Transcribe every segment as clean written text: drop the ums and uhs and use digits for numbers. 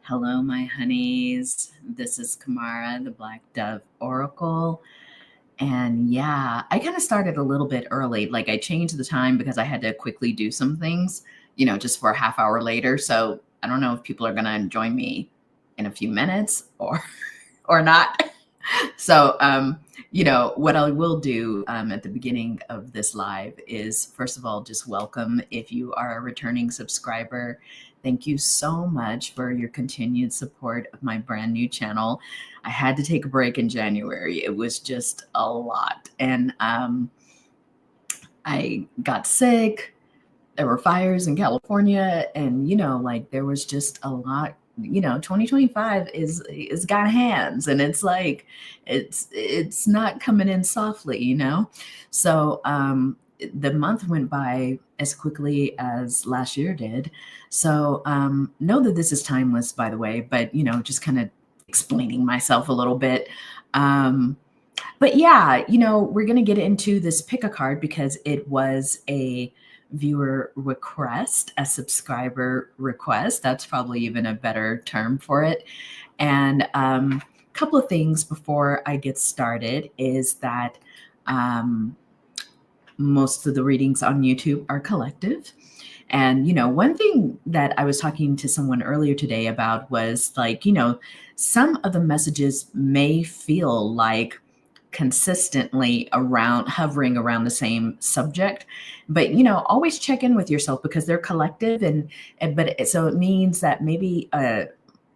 Hello, my honeys. This is Kamara, the Black Dove Oracle. And yeah, I kind of started a little bit early. Like I changed the time because I had to quickly do some things, just for a half hour later. So I don't know if people are going to join me in a few minutes or not. So, what I will do at the beginning of this live is, first of all, just welcome if you are a returning subscriber. Thank you so much for your continued support of my brand new channel. I had to take a break in January. It was just a lot. And I got sick. There were fires in California. And, there was just a lot. 2025 is got hands, and it's like it's not coming in softly. So the month went by as quickly as last year did. So know that this is timeless, by the way, but just kind of explaining myself a little bit. But yeah, we're going to get into this pick a card because it was a viewer request, a subscriber request. That's probably even a better term for it. And a couple of things before I get started is that most of the readings on YouTube are collective. And, one thing that I was talking to someone earlier today about was like, some of the messages may feel like consistently hovering around the same subject, but always check in with yourself because they're collective, so it means that maybe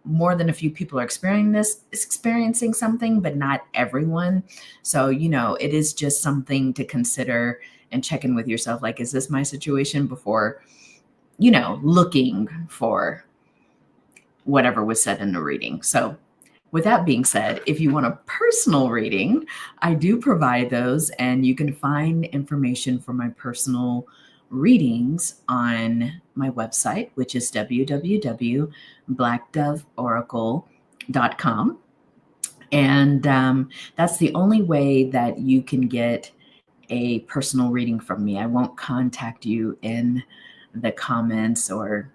more than a few people are experiencing something, but not everyone. So it is just something to consider and check in with yourself, like, is this my situation, before looking for whatever was said in the reading. So with that being said, if you want a personal reading, I do provide those, and you can find information for my personal readings on my website, which is www.blackdoveoracle.com. And that's the only way that you can get a personal reading from me. I won't contact you in the comments or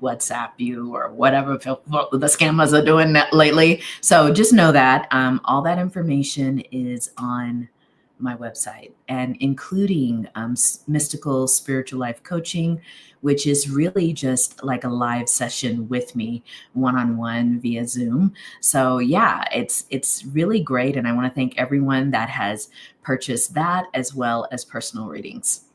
WhatsApp you or whatever the scammers are doing that lately. So just know that all that information is on my website, and including mystical spiritual life coaching, which is really just like a live session with me one-on-one via Zoom. So yeah, it's really great. And I want to thank everyone that has purchased that, as well as personal readings.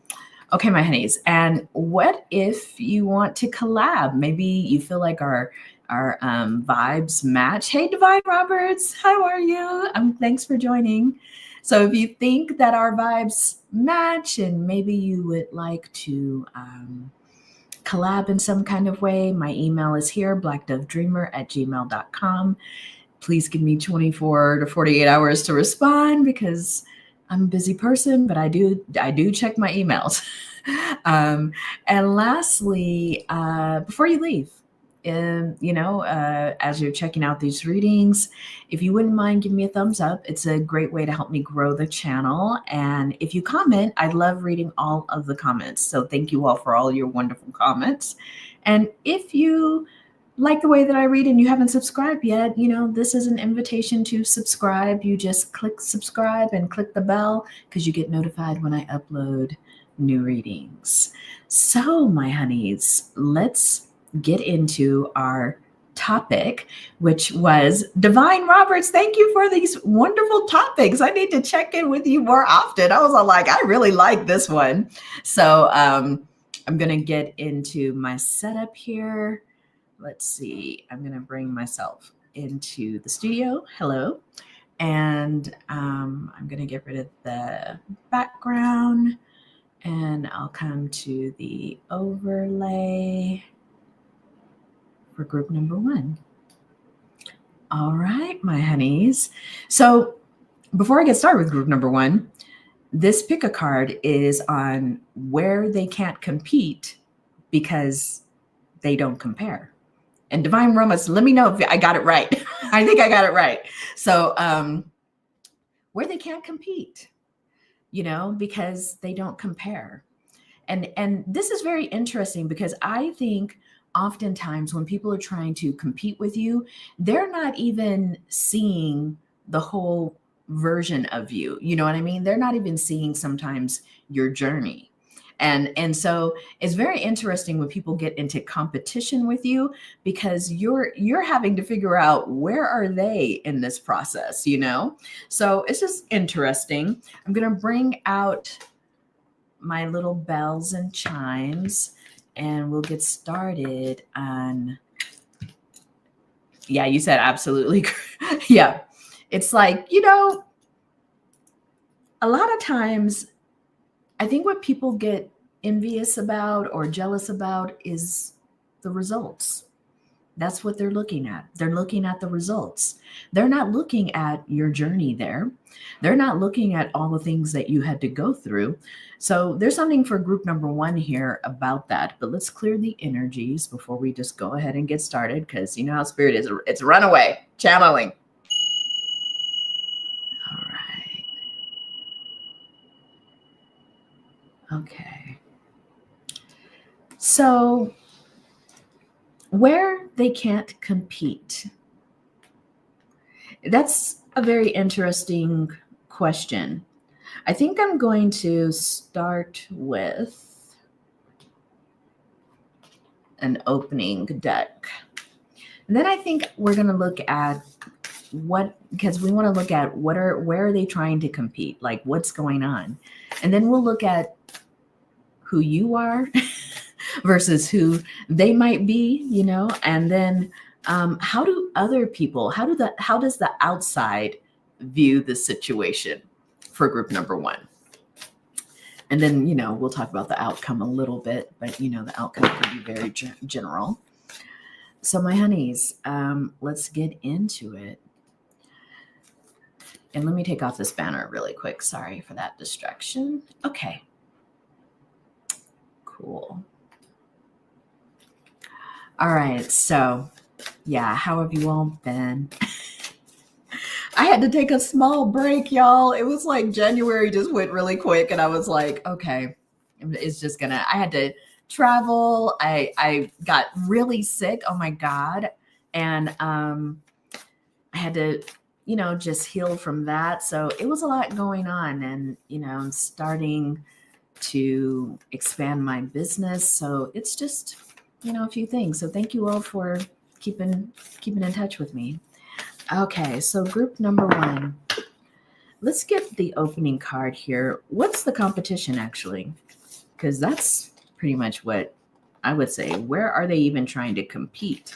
Okay, my honeys. And what if you want to collab? Maybe you feel like our vibes match. Hey, Divine Roberts, how are you? Thanks for joining. So if you think that our vibes match and maybe you would like to collab in some kind of way, my email is here, blackdovedreamer@gmail.com. Please give me 24 to 48 hours to respond because I'm a busy person, but I do check my emails. And lastly, before you leave, as you're checking out these readings, if you wouldn't mind giving me a thumbs up, it's a great way to help me grow the channel. And if you comment, I love reading all of the comments. So thank you all for all your wonderful comments. And if you like the way that I read and you haven't subscribed yet, this is an invitation to subscribe. You just click subscribe and click the bell because you get notified when I upload new readings. So my honeys, let's get into our topic, which was Divine Roberts. Thank you for these wonderful topics. I need to check in with you more often. I was all like, I really like this one. So I'm going to get into my setup here. Let's see. I'm going to bring myself into the studio. Hello. And I'm going to get rid of the background, and I'll come to the overlay for group number 1. All right, my honeys. So before I get started with group number 1, this pick a card is on where they can't compete because they don't compare. And Divine Romas, let me know if I got it right. I think I got it right. So where they can't compete, because they don't compare. And this is very interesting because I think oftentimes when people are trying to compete with you, they're not even seeing the whole version of you. You know what I mean? They're not even seeing sometimes your journey. And so it's very interesting when people get into competition with you, because you're having to figure out where are they in this process, you know? So it's just interesting. I'm going to bring out my little bells and chimes, and we'll get started on, yeah, you said absolutely. Yeah. It's like, you know, a lot of times I think what people get envious about or jealous about is the results. That's what they're looking at. They're looking at the results. They're not looking at your journey there. They're not looking at all the things that you had to go through. So there's something for group number one here about that. But let's clear the energies before we just go ahead and get started, because you know how spirit is. It's runaway, channeling. All right. Okay. So where they can't compete. That's a very interesting question. I think I'm going to start with an opening deck. And then I think we're going to look at because we want to look at where are they trying to compete? Like what's going on? And then we'll look at who you are versus who they might be, you know, and then how do other people, how does the outside view the situation for group number one? And then, you know, we'll talk about the outcome a little bit, but you know, the outcome can be very general. So my honeys, let's get into it. And let me take off this banner really quick. Sorry for that distraction. Okay. Cool. All right. So yeah, how have you all been? I had to take a small break, y'all. It was like January just went really quick, and I was like, okay, it's just gonna, I had to travel. I got really sick. Oh my God. And I had to, you know, just heal from that. So it was a lot going on, and, you know, I'm starting to expand my business. So it's just, you know, a few things. So thank you all for keeping in touch with me. Okay, so group number one. Let's get the opening card here. What's the competition actually? Because that's pretty much what I would say. Where are they even trying to compete?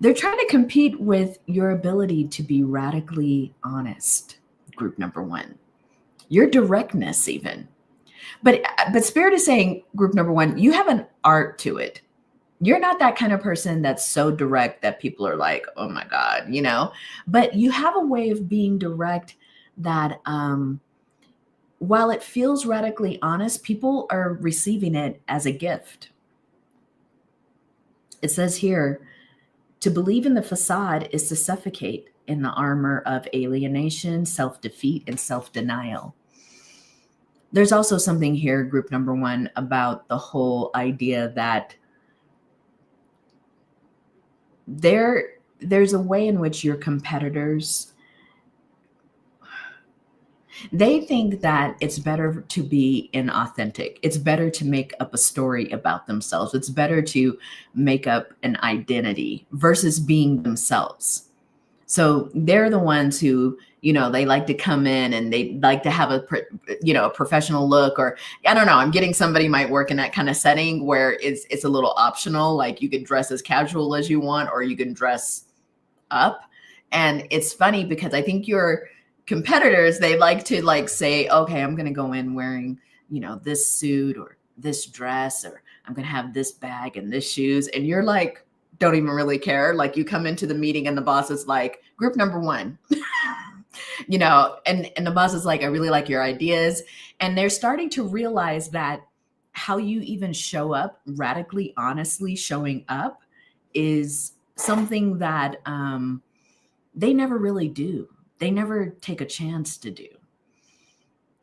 They're trying to compete with your ability to be radically honest, group number one. Your directness even. But Spirit is saying, group number one, you have an art to it. You're not that kind of person that's so direct that people are like, oh my God, you know, but you have a way of being direct that while it feels radically honest, people are receiving it as a gift. It says here, to believe in the facade is to suffocate in the armor of alienation, self-defeat, and self-denial. There's also something here, group number one, about the whole idea that there's a way in which your competitors, they think that it's better to be inauthentic. It's better to make up a story about themselves. It's better to make up an identity versus being themselves. So they're the ones who, you know, they like to come in and they like to have a professional look, or I don't know, I'm getting somebody might work in that kind of setting where it's a little optional. Like you could dress as casual as you want, or you can dress up. And it's funny because I think your competitors, they like to like say, okay, I'm going to go in wearing, you know, this suit or this dress, or I'm going to have this bag and this shoes. And you're like, don't even really care. Like you come into the meeting and the boss is like, group number one, you know, and the boss is like, I really like your ideas. And they're starting to realize that how you even show up, radically, honestly showing up, is something that they never really do. They never take a chance to do.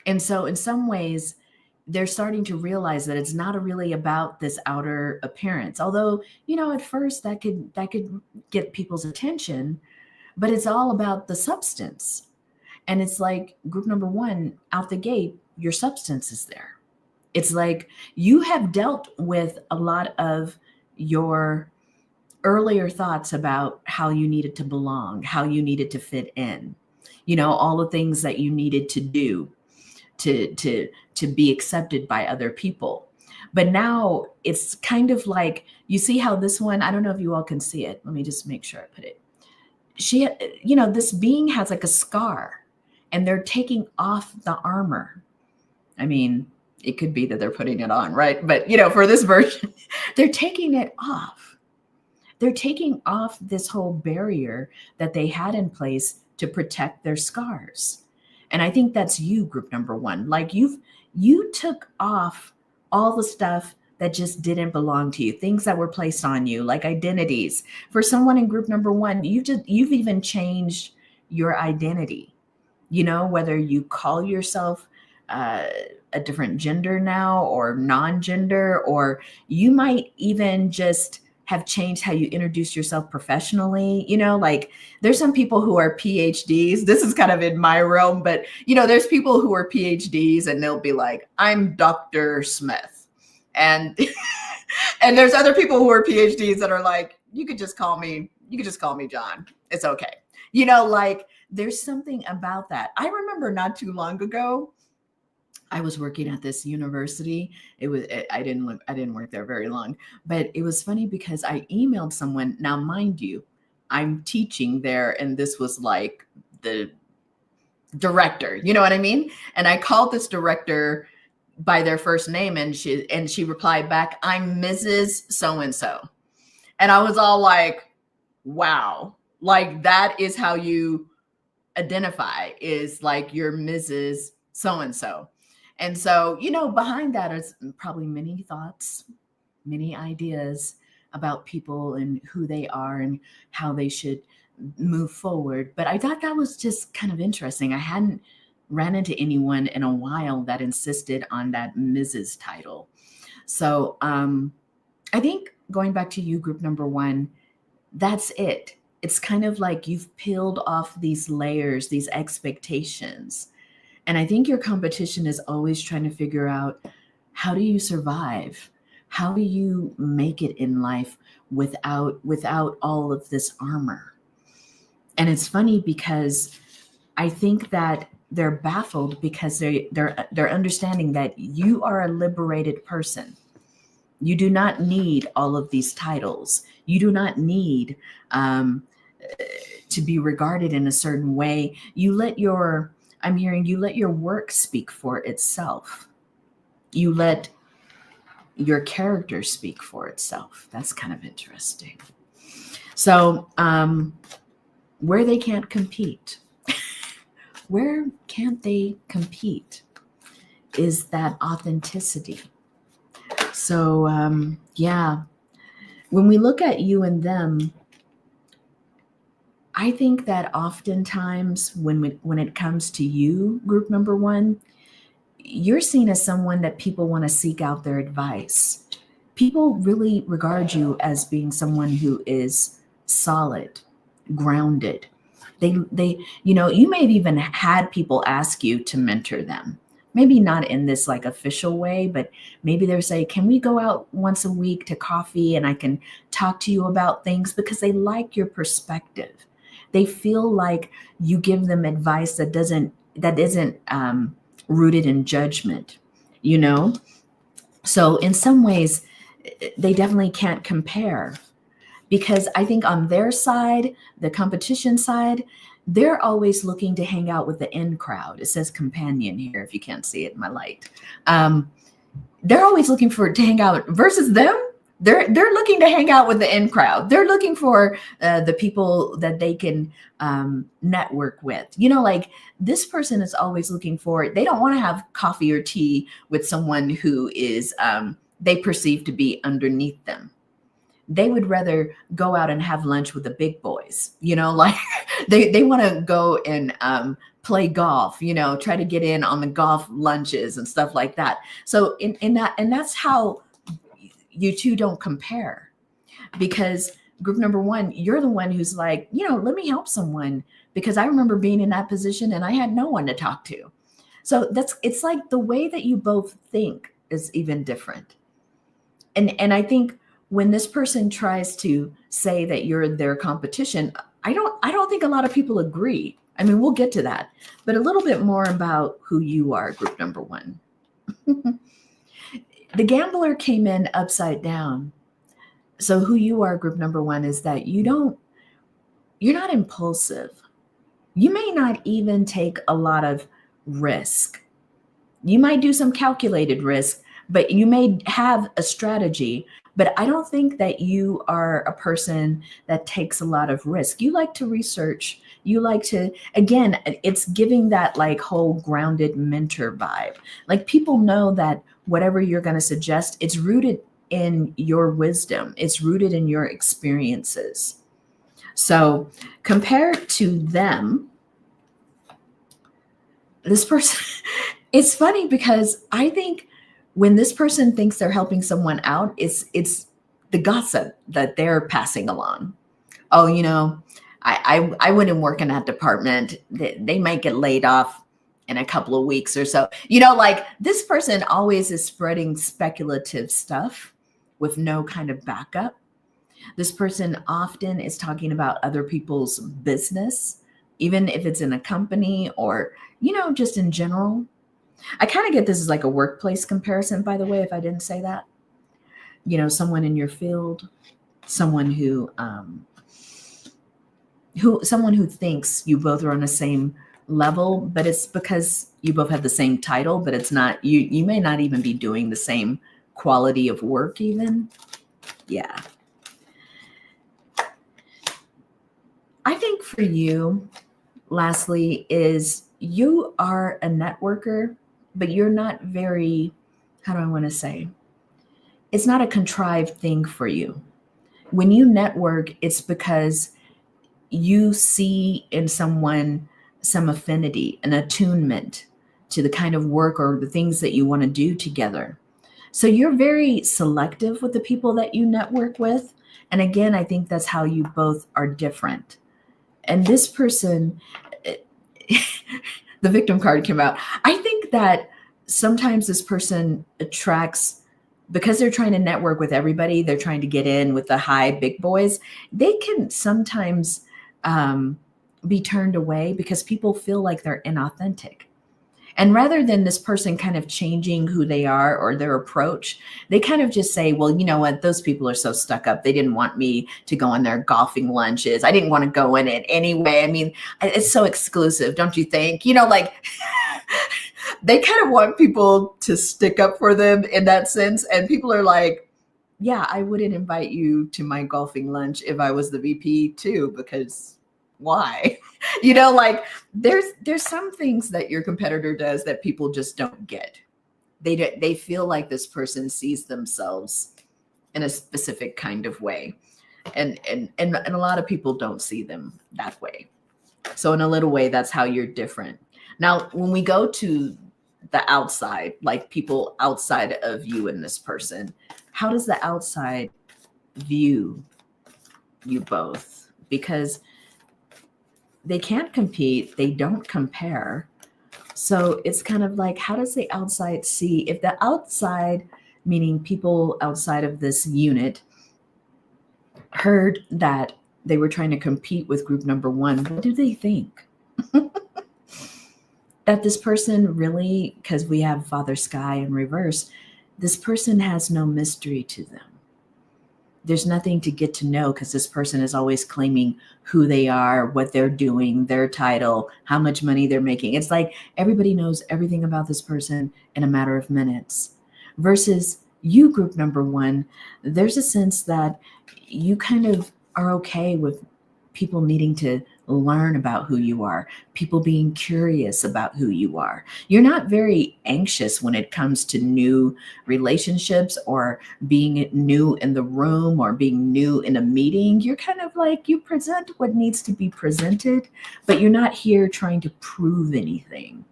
And so in some ways, they're starting to realize that it's not really about this outer appearance. Although, at first that could get people's attention, but it's all about the substance. And it's like group number one, out the gate, your substance is there. It's like you have dealt with a lot of your earlier thoughts about how you needed to belong, how you needed to fit in, all the things that you needed to do to be accepted by other people. But now it's kind of like, you see how this one, I don't know if you all can see it. Let me just make sure I put it. This being has like a scar, and they're taking off the armor. I mean, it could be that they're putting it on, right? But, for this version, they're taking it off. They're taking off this whole barrier that they had in place to protect their scars. And I think that's you, group number one. Like you took off all the stuff that just didn't belong to you, things that were placed on you, like identities. For someone in group number one, you've even changed your identity. Whether you call yourself a different gender now or non-gender, or you might even just have changed how you introduce yourself professionally. Like there's some people who are PhDs. This is kind of in my realm, but there's people who are PhDs and they'll be like, I'm Dr. Smith. And and there's other people who are PhDs that are like, you could just call me John. It's okay. Like there's something about that. I remember not too long ago, I was working at this university. I didn't work there very long, but it was funny because I emailed someone. Now, mind you, I'm teaching there, and this was like the director, you know what I mean? And I called this director by their first name, and she replied back, I'm Mrs. So-and-so. And I was all like, wow, like that is how you identify, is like you're Mrs. So-and-so. And so, behind that is probably many thoughts, many ideas about people and who they are and how they should move forward. But I thought that was just kind of interesting. I hadn't ran into anyone in a while that insisted on that Mrs. title. So I think going back to you, group number one, that's it. It's kind of like you've peeled off these layers, these expectations. And I think your competition is always trying to figure out, how do you survive? How do you make it in life without all of this armor? And it's funny because I think that they're baffled because they're understanding that you are a liberated person. You do not need all of these titles. You do not need to be regarded in a certain way. I'm hearing you let your work speak for itself. You let your character speak for itself. That's kind of interesting. So where they can't compete, where can't they compete is that authenticity. So yeah, when we look at you and them, I think that oftentimes when it comes to you, group number one, you're seen as someone that people want to seek out their advice. People really regard you as being someone who is solid, grounded. You may have even had people ask you to mentor them. Maybe not in this like official way, but maybe they'll say, can we go out once a week to coffee and I can talk to you about things, because they like your perspective. They feel like you give them advice that isn't rooted in judgment, So in some ways, they definitely can't compare, because I think on their side, the competition side, they're always looking to hang out with the in crowd. It says companion here, if you can't see it in my light. They're always looking to hang out versus them. They're looking to hang out with the in crowd. They're looking for the people that they can network with. Like this person is always looking for, they don't want to have coffee or tea with someone who is, they perceive to be underneath them. They would rather go out and have lunch with the big boys, like they want to go and play golf, try to get in on the golf lunches and stuff like that. So in that, and that's how you two don't compare, because group number one, you're the one who's like, let me help someone, because I remember being in that position and I had no one to talk to. So it's like the way that you both think is even different. And I think when this person tries to say that you're their competition, I don't think a lot of people agree. I mean, we'll get to that, but a little bit more about who you are, group number one. The gambler came in upside down. So who you are, group number one, is that you're not impulsive. You may not even take a lot of risk. You might do some calculated risk, but you may have a strategy. But I don't think that you are a person that takes a lot of risk. You like to research. You like to, again, it's giving that like whole grounded mentor vibe. Like people know that whatever you're going to suggest, it's rooted in your wisdom. It's rooted in your experiences. So compared to them, this person, it's funny because I think when this person thinks they're helping someone out, it's the gossip that they're passing along. Oh, I wouldn't work in that department. They might get laid off in a couple of weeks or so. Like this person always is spreading speculative stuff with no kind of backup. This person often is talking about other people's business, even if it's in a company or, just in general. I kind of get this as like a workplace comparison, by the way, if I didn't say that. Someone in your field, someone who thinks you both are on the same level, but it's because you both have the same title, but it's not, you may not even be doing the same quality of work even. Yeah. I think for you, lastly, is you are a networker, but you're not very, how do I want to say? It's not a contrived thing for you. When you network, it's because you see in someone some affinity, an attunement to the kind of work or the things that you want to do together. So you're very selective with the people that you network with. And again, I think that's how you both are different. And this person, the victim card came out. I think that sometimes this person attracts, because they're trying to network with everybody, they're trying to get in with the high big boys. They can sometimes be turned away because people feel like they're inauthentic. And rather than this person kind of changing who they are or their approach, they kind of just say, well, you know what? Those people are so stuck up. They didn't want me to go on their golfing lunches. I didn't want to go in it anyway. I mean, it's so exclusive, don't you think? Like they kind of want people to stick up for them in that sense. And people are like, yeah, I wouldn't invite you to my golfing lunch if I was the VP too, because why? Like there's some things that your competitor does that people just don't get. They feel like this person sees themselves in a specific kind of way. And a lot of people don't see them that way. So in a little way, that's how you're different. Now, when we go to the outside, like people outside of you and this person, how does the outside view you both? Because they can't compete. They don't compare. So it's kind of like, how does the outside see? If the outside, meaning people outside of this unit, heard that they were trying to compete with group number one, what do they think? That this person really, because we have Father Sky in reverse, this person has no mystery to them. There's nothing to get to know because this person is always claiming who they are, what they're doing, their title, how much money they're making. It's like everybody knows everything about this person in a matter of minutes. Versus you, group number one, there's a sense that you kind of are okay with people needing to learn about who you are, people being curious about who you are. You're not very anxious when it comes to new relationships or being new in the room or being new in a meeting. You're kind of like, you present what needs to be presented, but you're not here trying to prove anything.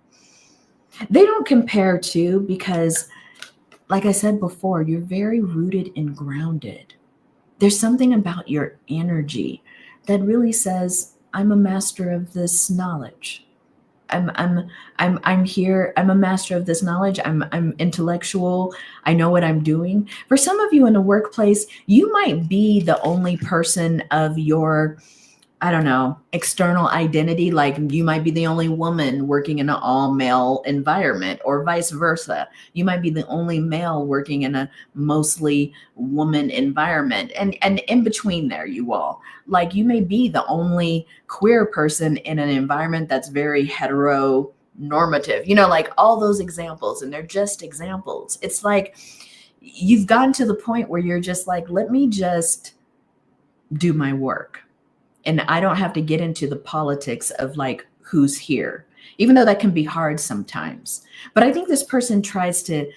They don't compare to, because like I said before, you're very rooted and grounded. There's something about your energy that really says, I'm a master of this knowledge. I'm here. I'm a master of this knowledge. I'm intellectual. I know what I'm doing. For some of you in the workplace, you might be the only person of your, I don't know, external identity. Like you might be the only woman working in an all male environment, or vice versa. You might be the only male working in a mostly woman environment. And in between there, you all, like you may be the only queer person in an environment that's very heteronormative, like all those examples, and they're just examples. It's like you've gotten to the point where you're just like, let me just do my work. And I don't have to get into the politics of like who's here, even though that can be hard sometimes. But I think this person tries to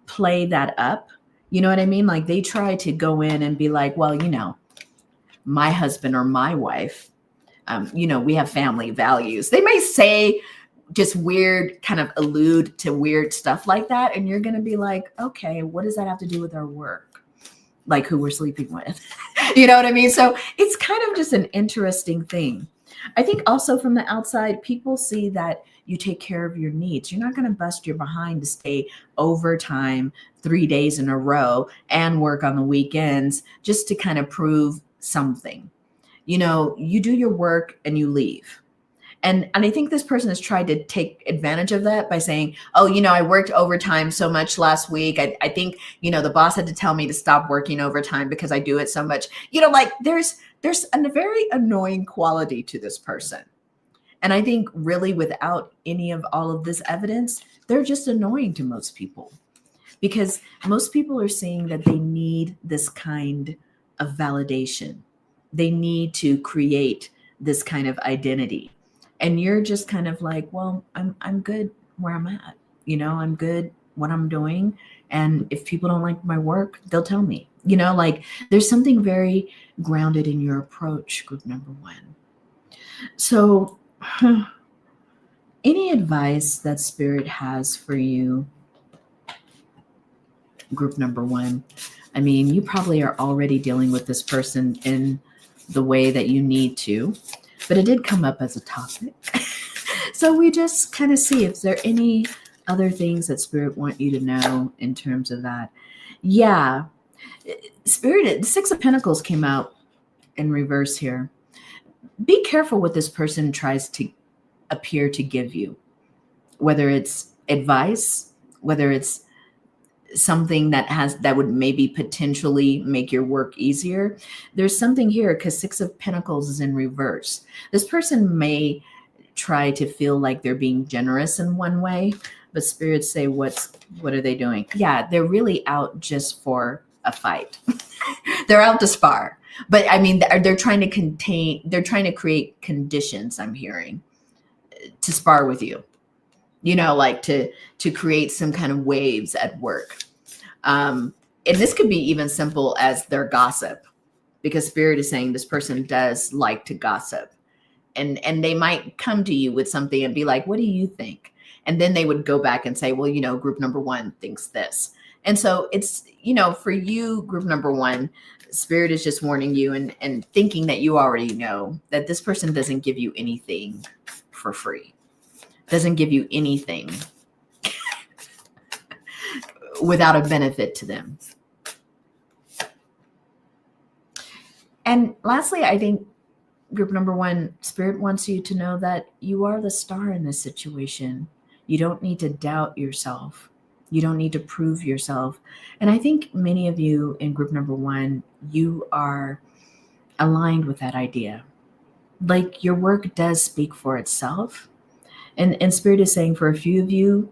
play that up. You know what I mean? Like they try to go in and be like, well, my husband or my wife, we have family values. They may say just weird, kind of allude to weird stuff like that. And you're going to be like, okay, what does that have to do with our work? Like who we're sleeping with. You know what I mean? So it's kind of just an interesting thing. I think also from the outside, people see that you take care of your needs. You're not going to bust your behind to stay overtime 3 days in a row and work on the weekends just to kind of prove something. You do your work and you leave. And I think this person has tried to take advantage of that by saying, oh, I worked overtime so much last week. I think, the boss had to tell me to stop working overtime because I do it so much. Like there's a very annoying quality to this person. And I think really without any of all of this evidence, they're just annoying to most people, because most people are seeing that they need this kind of validation. They need to create this kind of identity. And you're just kind of like, well, I'm good where I'm at. I'm good what I'm doing. And if people don't like my work, they'll tell me. Like there's something very grounded in your approach, group number one. So any advice that Spirit has for you, group number one? I mean, you probably are already dealing with this person in the way that you need to, but it did come up as a topic. So we just kind of see if there are any other things that Spirit want you to know in terms of that. Yeah. Spirit, the Six of Pentacles came out in reverse here. Be careful what this person tries to appear to give you, whether it's advice, whether it's something that would maybe potentially make your work easier. There's something here because Six of Pentacles is in reverse. This person may try to feel like they're being generous in one way, but spirits say, what are they doing? Yeah, they're really out just for a fight. They're out to spar. But I mean, they're trying to create conditions, I'm hearing, to spar with you. Like to create some kind of waves at work. And this could be even simple as their gossip, because Spirit is saying this person does like to gossip. And they might come to you with something and be like, what do you think? And then they would go back and say, well, group number one thinks this. And so it's, for you, group number one, Spirit is just warning you and thinking that you already know that this person doesn't give you anything for free, doesn't give you anything without a benefit to them. And lastly, I think group number one, Spirit wants you to know that you are the star in this situation. You don't need to doubt yourself. You don't need to prove yourself. And I think many of you in group number one, you are aligned with that idea. Like your work does speak for itself. And Spirit is saying for a few of you,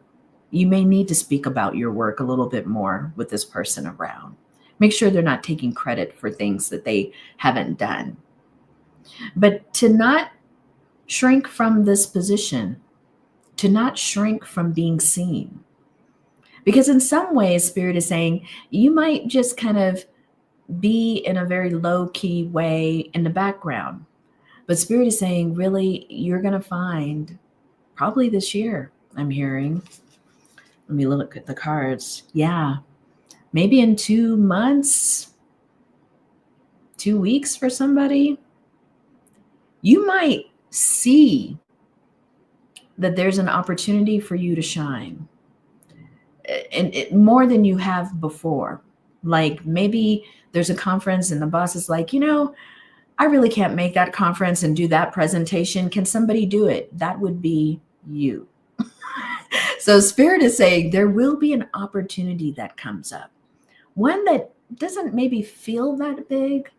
you may need to speak about your work a little bit more with this person around. Make sure they're not taking credit for things that they haven't done. But to not shrink from this position, to not shrink from being seen. Because in some ways, Spirit is saying you might just kind of be in a very low key way in the background. But Spirit is saying, really, you're going to find probably this year, I'm hearing. Let me look at the cards. Yeah, maybe in 2 months, 2 weeks for somebody, you might see that there's an opportunity for you to shine, and more than you have before. Like maybe there's a conference and the boss is like, I really can't make that conference and do that presentation. Can somebody do it? That would be you. So Spirit is saying there will be an opportunity that comes up. One that doesn't maybe feel that big,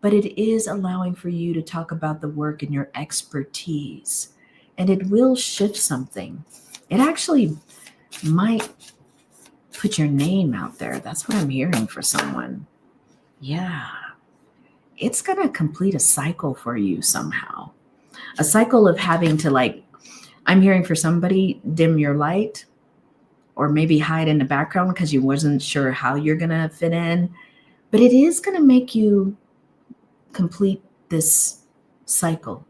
but it is allowing for you to talk about the work and your expertise. And it will shift something. It actually might put your name out there. That's what I'm hearing for someone. Yeah. It's going to complete a cycle for you somehow. A cycle of having to, I'm hearing for somebody, dim your light or maybe hide in the background because you wasn't sure how you're going to fit in. But it is going to make you complete this cycle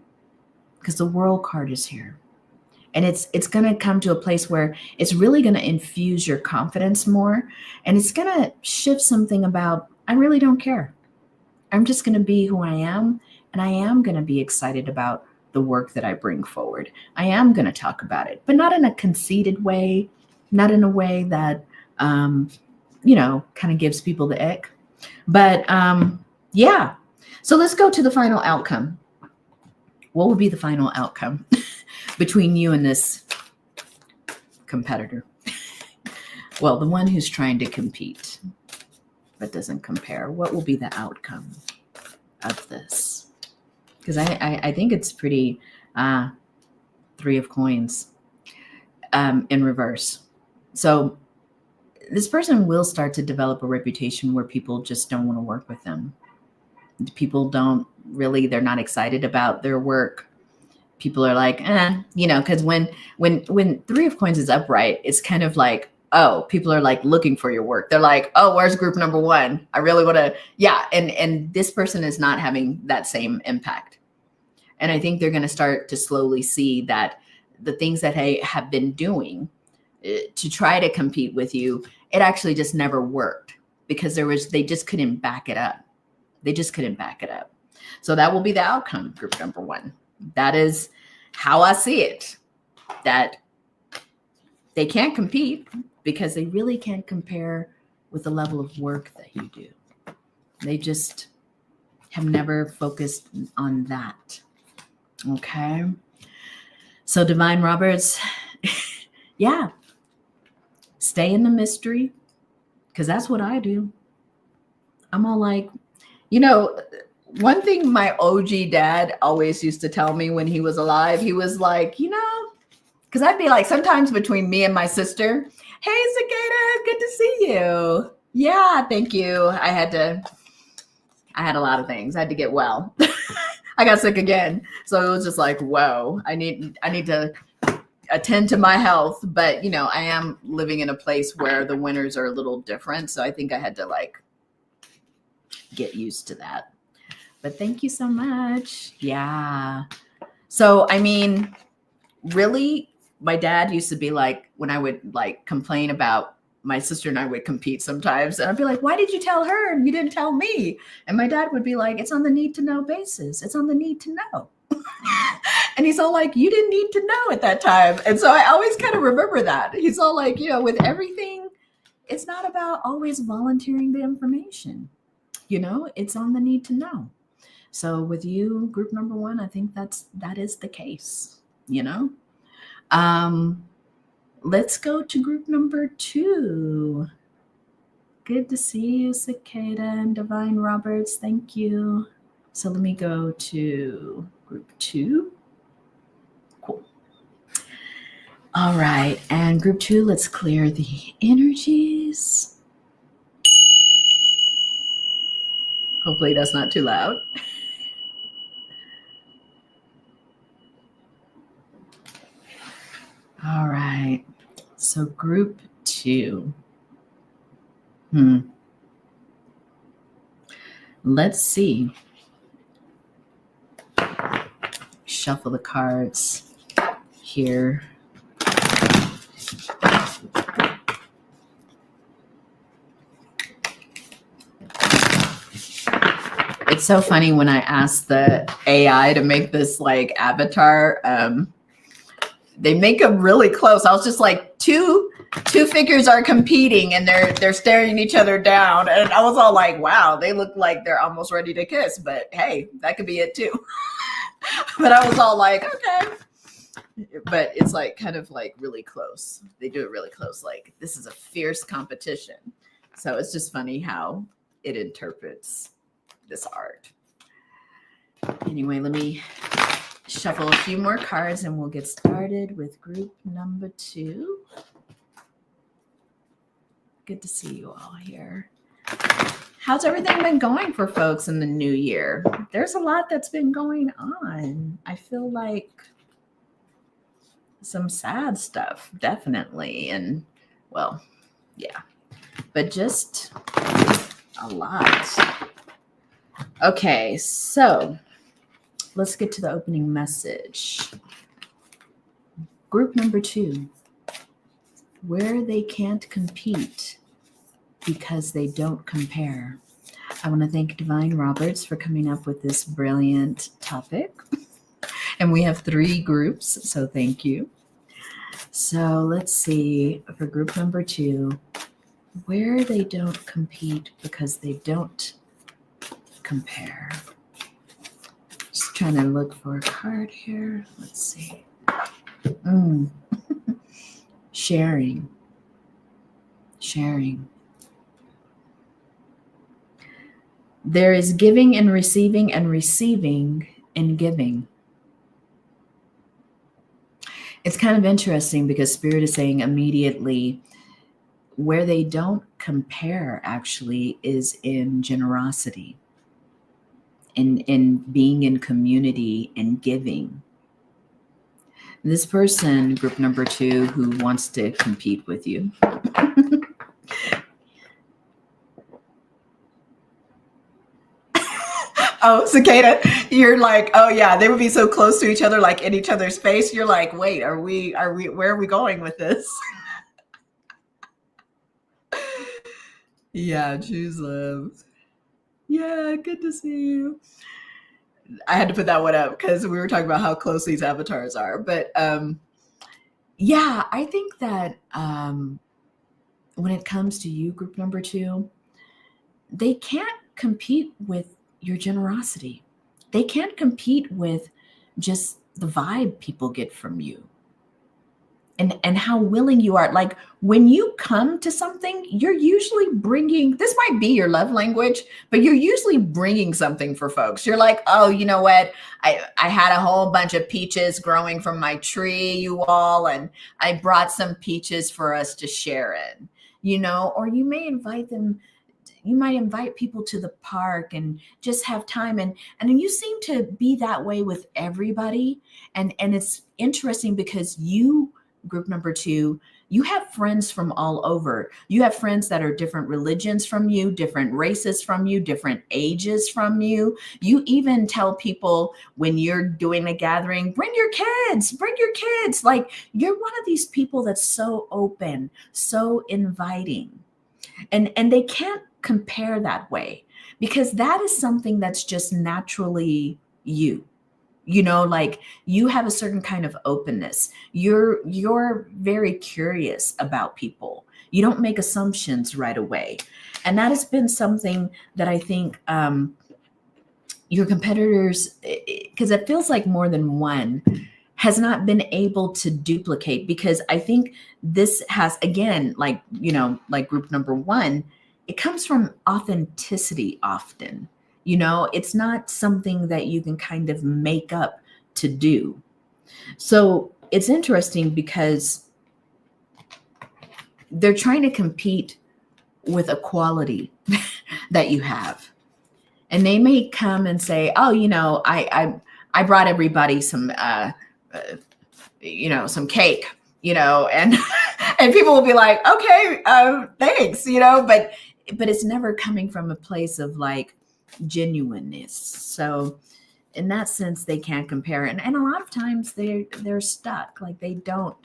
because the World card is here. And it's going to come to a place where it's really going to infuse your confidence more. And it's going to shift something about, I really don't care. I'm just going to be who I am. And I am going to be excited about the work that I bring forward. I am going to talk about it, but not in a conceited way, not in a way that, kind of gives people the ick. But yeah. So let's go to the final outcome. What will be the final outcome between you and this competitor? Well, the one who's trying to compete but doesn't compare. What will be the outcome of this? Because I think it's pretty Three of Coins in reverse. So this person will start to develop a reputation where people just don't want to work with them. People don't really, they're not excited about their work. People are like, because when Three of Coins is upright, it's kind of like, oh, people are like looking for your work. They're like, oh, where's group number one? I really want to, yeah. And this person is not having that same impact. And I think they're going to start to slowly see that the things that they have been doing to try to compete with you, it actually just never worked because they just couldn't back it up. They just couldn't back it up. So that will be the outcome, group number one. That is how I see it, that they can't compete because they really can't compare with the level of work that you do. They just have never focused on that. Okay. So Divine Roberts, yeah, stay in the mystery because that's what I do. I'm all like, one thing my OG dad always used to tell me when he was alive, he was like, because I'd be like, sometimes between me and my sister, hey, Cicada, good to see you. Yeah, thank you. I had a lot of things. I had to get well. I got sick again. So it was just like, whoa, I need to attend to my health. But, I am living in a place where the winters are a little different. So I think I had to get used to that. But thank you so much. Yeah. So, really, my dad used to be like, when I would complain about my sister and I would compete sometimes, and I'd be like, why did you tell her and you didn't tell me? And my dad would be like, it's on the need to know basis. It's on the need to know. And he's all like, you didn't need to know at that time. And so I always kind of remember that. He's all like, with everything, it's not about always volunteering the information. It's on the need to know. So with you, group number one, I think that is the case, Let's go to group number two. Good to see you, Cicada and Divine Roberts. Thank you. So let me go to group two. Cool. All right. And group two, let's clear the energies. Hopefully that's not too loud. All right. So group 2. Let's see. Shuffle the cards here. It's so funny when I asked the AI to make this like avatar, they make them really close. I was just like, two figures are competing and they're staring each other down. And I was all like, wow, they look like they're almost ready to kiss, but hey, that could be it too. But I was all like, okay. But it's like kind of like really close. They do it really close. Like this is a fierce competition. So it's just funny how it interprets this art. Anyway, let me shuffle a few more cards and we'll get started with group number 2. Good to see you all here. How's everything been going for folks in the new year? There's a lot that's been going on. I feel like some sad stuff, definitely. And well, yeah, but just a lot. Okay, so let's get to the opening message. Group number 2, where they can't compete because they don't compare. I want to thank Divine Roberts for coming up with this brilliant topic. And we have 3 groups, so thank you. So let's see, for group number 2, where they don't compete because they don't compare. Just trying to look for a card here. Let's see. Sharing. There is giving and receiving and giving. It's kind of interesting because Spirit is saying immediately where they don't compare actually is in generosity, in being in community and giving. This person, group number 2, who wants to compete with you. Oh, Cicada, you're like, oh yeah, they would be so close to each other, like in each other's face. You're like, wait, are we, where are we going with this? Yeah, choose love. Yeah, good to see you. I had to put that one up because we were talking about how close these avatars are. But yeah, I think that when it comes to you, group number 2, they can't compete with your generosity. They can't compete with just the vibe people get from you and how willing you are. Like when you come to something, you're usually bringing, this might be your love language, but you're usually bringing something for folks. You're like, oh, you know what? I had a whole bunch of peaches growing from my tree, you all, and I brought some peaches for us to share in, you know, or you may invite them. You might invite people to the park and just have time. And you seem to be that way with everybody. And it's interesting because you, group number 2, you have friends from all over. You have friends that are different religions from you, different races from you, different ages from you. You even tell people when you're doing a gathering, bring your kids. Like you're one of these people that's so open, so inviting. And they can't compare that way because that is something that's just naturally you. You know, like you have a certain kind of openness. You're very curious about people. You don't make assumptions right away. And that has been something that I think your competitors, because it feels like more than one, has not been able to duplicate, because I think this has, again, like, you know, like group number 1, it comes from authenticity often. You know, it's not something that you can kind of make up to do. So it's interesting because they're trying to compete with a quality that you have. And they may come and say, oh, you know, I brought everybody some, you know, some cake. and and people will be like, okay, thanks, but it's never coming from a place of like genuineness. So in that sense, they can't compare. And a lot of times they're stuck, like they don't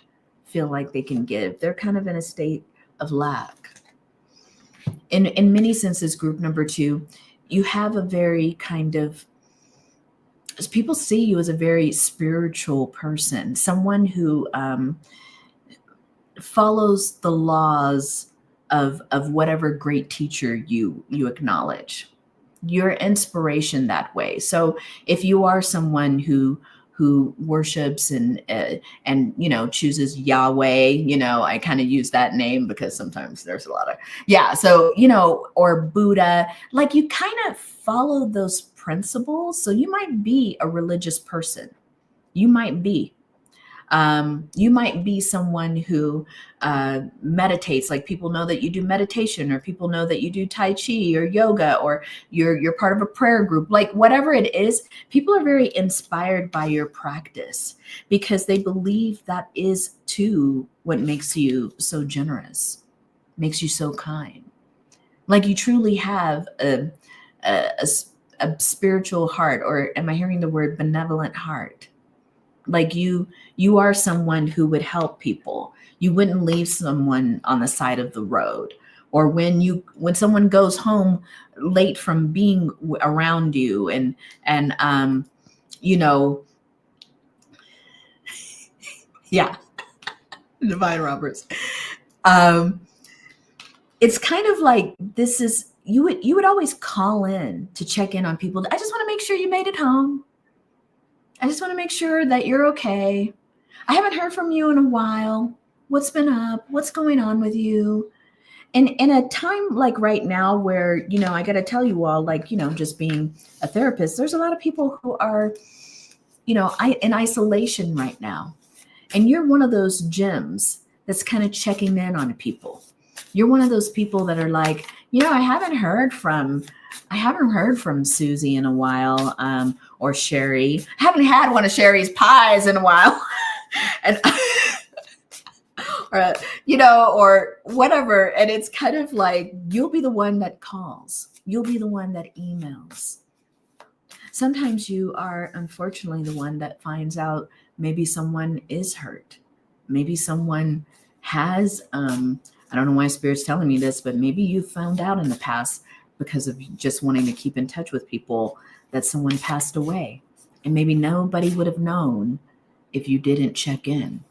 feel like they can give. They're kind of in a state of lack. In many senses, group number 2, you have a very kind of, people see you as a very spiritual person, someone who follows the laws of whatever great teacher you acknowledge. Your inspiration that way. So if you are someone who worships and chooses Yahweh, I kind of use that name because sometimes there's a lot of, so or Buddha, like you kind of follow those principles. So you might be a religious person. You might be someone who meditates. Like people know that you do meditation, or people know that you do Tai Chi or yoga, or you're part of a prayer group. Like whatever it is, people are very inspired by your practice because they believe that is too what makes you so generous, makes you so kind. Like you truly have a spiritual heart, or am I hearing the word benevolent heart? Like you are someone who would help people. You wouldn't leave someone on the side of the road. Or when someone goes home late from being around you and yeah, Divine Roberts. It's kind of like, this is, you would always call in to check in on people. I just want to make sure you made it home. I just want to make sure that you're okay. I haven't heard from you in a while. What's been up? What's going on with you? And in a time like right now where, I got to tell you all, like, just being a therapist, there's a lot of people who are, in isolation right now. And you're one of those gems that's kind of checking in on people. You're one of those people that are like, I haven't heard from Susie in a while, or Sherry. I haven't had one of Sherry's pies in a while. And or whatever. And it's kind of like, you'll be the one that calls. You'll be the one that emails. Sometimes you are, unfortunately, the one that finds out maybe someone is hurt. Maybe someone has, I don't know why Spirit's telling me this, but maybe you found out in the past, because of just wanting to keep in touch with people, that someone passed away. And maybe nobody would have known if you didn't check in.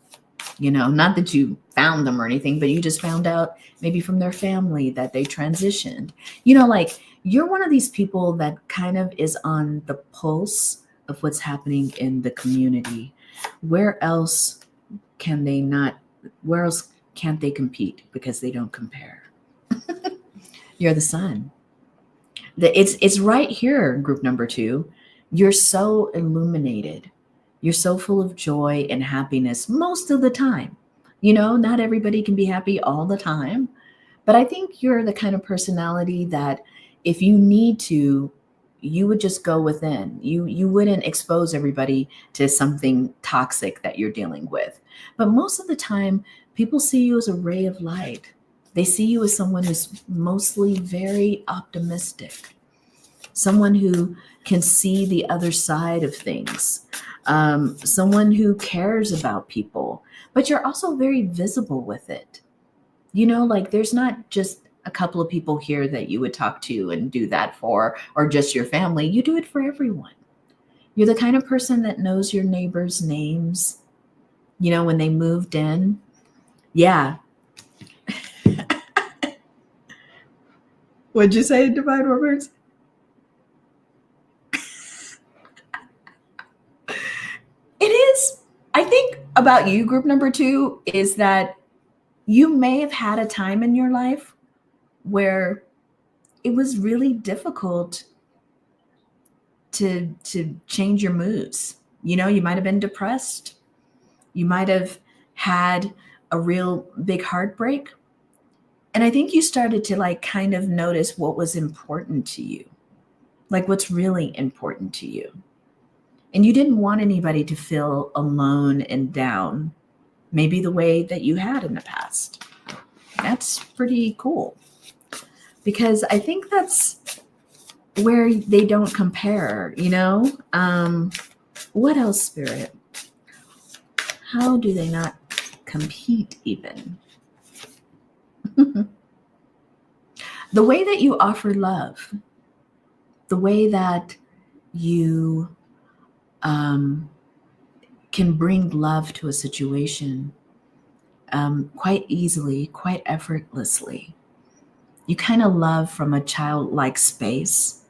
Not that you found them or anything, but you just found out maybe from their family that they transitioned. Like you're one of these people that kind of is on the pulse of what's happening in the community. Where else can't they compete? Because they don't compare. You're the sun. It's right here, group number 2. You're so illuminated. You're so full of joy and happiness most of the time. Not everybody can be happy all the time, but I think you're the kind of personality that if you need to, you would just go within. You wouldn't expose everybody to something toxic that you're dealing with. But most of the time, people see you as a ray of light. They see you as someone who's mostly very optimistic, someone who can see the other side of things, someone who cares about people, but you're also very visible with it. Like there's not just a couple of people here that you would talk to and do that for, or just your family. You do it for everyone. You're the kind of person that knows your neighbors' names, when they moved in. Yeah. What'd you say, Divine Roberts? It is. I think about you, group number 2, is that you may have had a time in your life where it was really difficult to change your moods. You might have been depressed. You might have had a real big heartbreak. And I think you started to like kind of notice what was important to you, like what's really important to you. And you didn't want anybody to feel alone and down. maybe the way that you had in the past. That's pretty cool, because I think that's where they don't compare, you know? What else, Spirit? How do they not compete even? The way that you offer love, the way that you can bring love to a situation quite easily, quite effortlessly. You kind of love from a childlike space.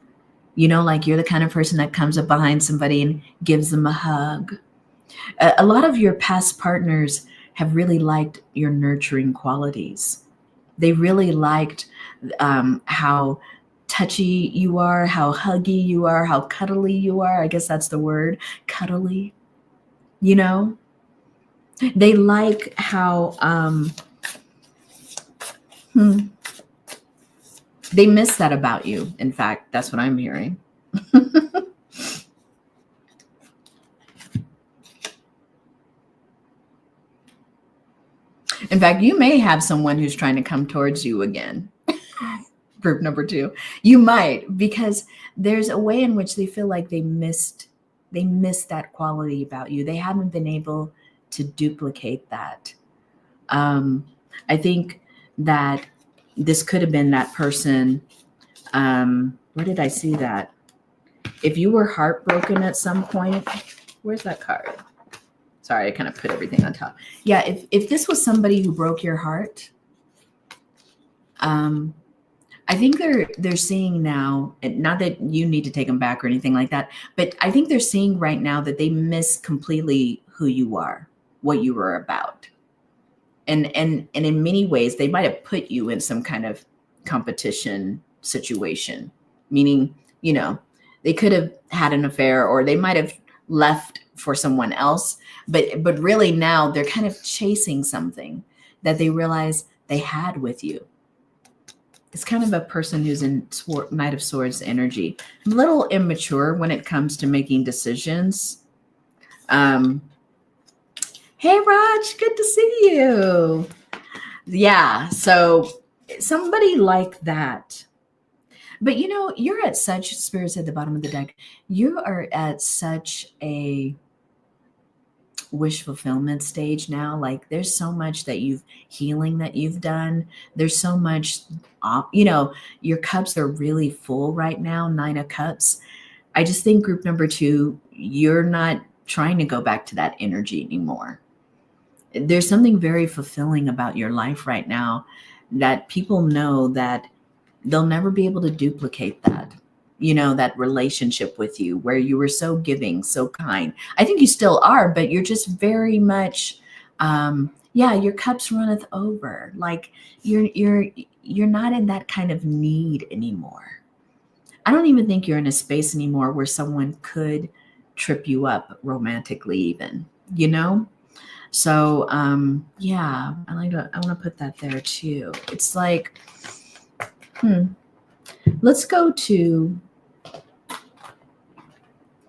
You know, like you're the kind of person that comes up behind somebody and gives them a hug. A lot of your past partners have really liked your nurturing qualities. They really liked how touchy you are, how huggy you are, how cuddly you are. I guess that's the word, cuddly. You know, they like how they miss that about you. In fact, that's what I'm hearing. In fact, you may have someone who's trying to come towards you again. Group number 2. You might, because there's a way in which they feel like they missed that quality about you. They haven't been able to duplicate that. I think that this could have been that person. Where did I see that? If you were heartbroken at some point, where's that card? Sorry, I kind of put everything on top. Yeah, if this was somebody who broke your heart, I think they're seeing now, not that you need to take them back or anything like that, but I think they're seeing right now that they miss completely who you are, what you were about. And in many ways, they might have put you in some kind of competition situation, meaning, you know, they could have had an affair or they might have left for someone else, but really now they're kind of chasing something that they realize they had with you. It's kind of a person who's in Knight of Swords energy, a little immature when it comes to making decisions. Hey, Raj, good to see you. Yeah, so somebody like that. But you know, you're at such, Spirits at the bottom of the deck, you are at such a wish fulfillment stage now. Like there's so much that healing that you've done. There's so much, you know, your cups are really full right now, 9 of Cups. I just think group number 2, you're not trying to go back to that energy anymore. There's something very fulfilling about your life right now that people know that they'll never be able to duplicate that. You know, that relationship with you where you were so giving, so kind. I think you still are, but you're just very much, your cups runneth over. Like you're not in that kind of need anymore. I don't even think you're in a space anymore where someone could trip you up romantically even, you know? So, I want to put that there too. It's like, let's go to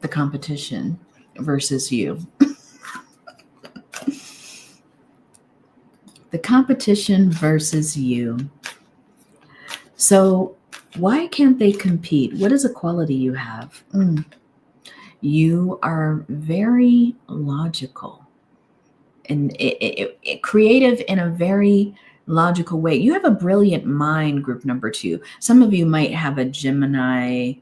the competition versus you. The competition versus you. So why can't they compete? What is a quality you have? You are very logical and creative in a very logical way. You have a brilliant mind, group number 2. Some of you might have a Gemini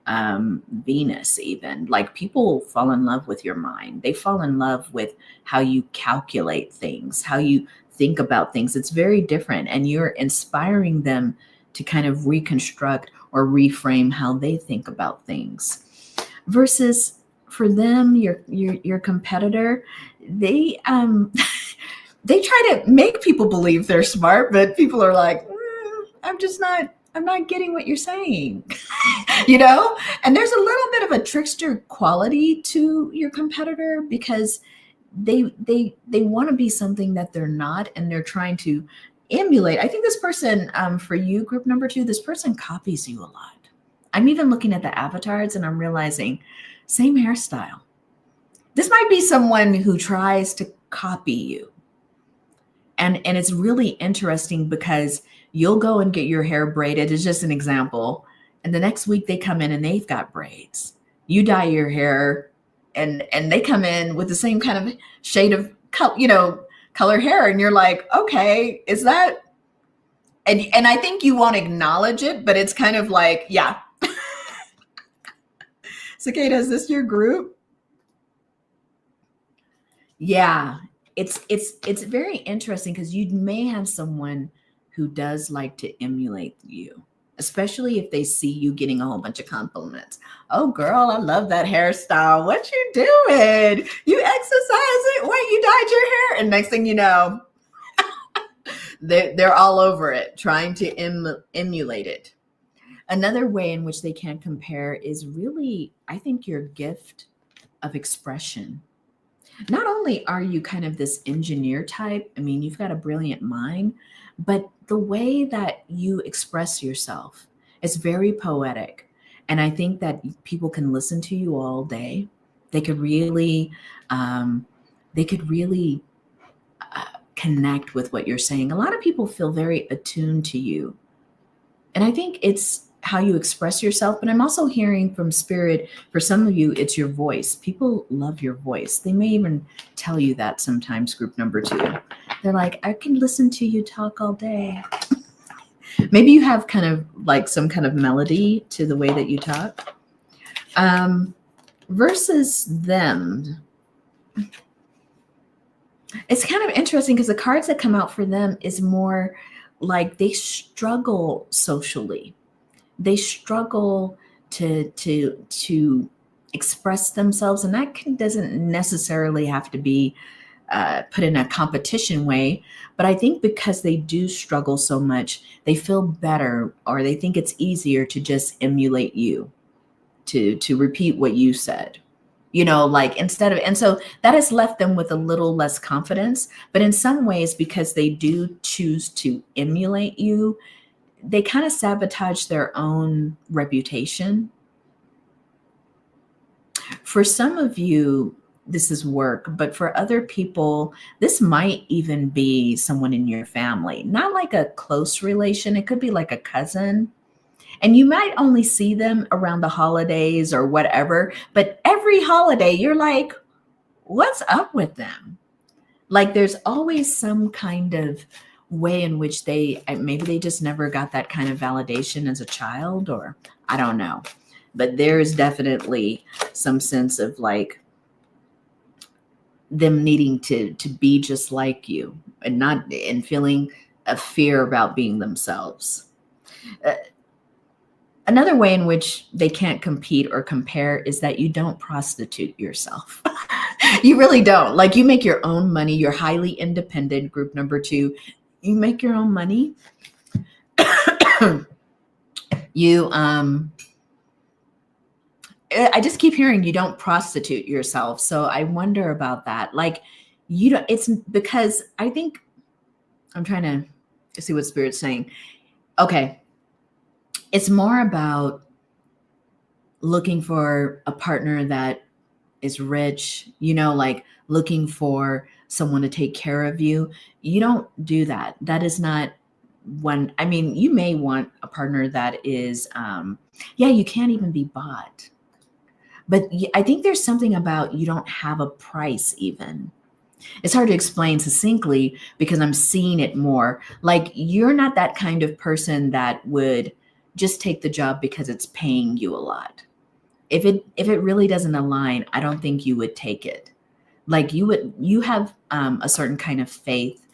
Venus even. Like people fall in love with your mind. They fall in love with how you calculate things, how you think about things. It's very different, and you're inspiring them to kind of reconstruct or reframe how they think about things. Versus for them, your competitor, they they try to make people believe they're smart, but people are like, I'm not getting what you're saying, you know? And there's a little bit of a trickster quality to your competitor because they want to be something that they're not, and they're trying to emulate. I think this person, for you, group number 2, this person copies you a lot. I'm even looking at the avatars and I'm realizing same hairstyle. This might be someone who tries to copy you. And it's really interesting because you'll go and get your hair braided. It's just an example. And the next week they come in and they've got braids. You dye your hair and they come in with the same kind of shade of color hair. And you're like, okay, is that? And I think you won't acknowledge it, but it's kind of like, yeah. Cicada, is this your group? Yeah, it's very interesting because you may have someone who does like to emulate you, especially if they see you getting a whole bunch of compliments. Oh, girl, I love that hairstyle. What you doing? You exercise it? Wait, you dyed your hair? And next thing you know, they're all over it, trying to emulate it. Another way in which they can compare is really, I think, your gift of expression. Not only are you kind of this engineer type, I mean, you've got a brilliant mind, but the way that you express yourself is very poetic. And I think that people can listen to you all day. They could really, they could really connect with what you're saying. A lot of people feel very attuned to you. And I think it's how you express yourself, but I'm also hearing from spirit, for some of you, it's your voice. People love your voice. They may even tell you that sometimes, group number 2. They're like, I can listen to you talk all day. Maybe you have kind of like some kind of melody to the way that you talk. Versus them. It's kind of interesting because the cards that come out for them is more like they struggle socially. They struggle to express themselves, and that doesn't necessarily have to be put in a competition way. But I think because they do struggle so much, they feel better, or they think it's easier to just emulate you, to repeat what you said. Like instead of, and so that has left them with a little less confidence. But in some ways, because they do choose to emulate you, they kind of sabotage their own reputation. For some of you, this is work, but for other people, this might even be someone in your family, not like a close relation. It could be like a cousin. And you might only see them around the holidays or whatever, but every holiday you're like, what's up with them? Like there's always some kind of way in which maybe they just never got that kind of validation as a child, or I don't know. But there's definitely some sense of like them needing to be just like you and feeling a fear about being themselves. Another way in which they can't compete or compare is that you don't prostitute yourself. You really don't. Like you make your own money. You're highly independent, group number 2. You make your own money. I just keep hearing you don't prostitute yourself. So I wonder about that. Like it's because I think I'm trying to see what Spirit's saying. Okay. It's more about looking for a partner that is rich, like looking for someone to take care of you. You don't do that. That is not you may want a partner that is, you can't even be bought. But I think there's something about you don't have a price even. It's hard to explain succinctly because I'm seeing it more. Like you're not that kind of person that would just take the job because it's paying you a lot. If it really doesn't align, I don't think you would take it. Like you have a certain kind of faith,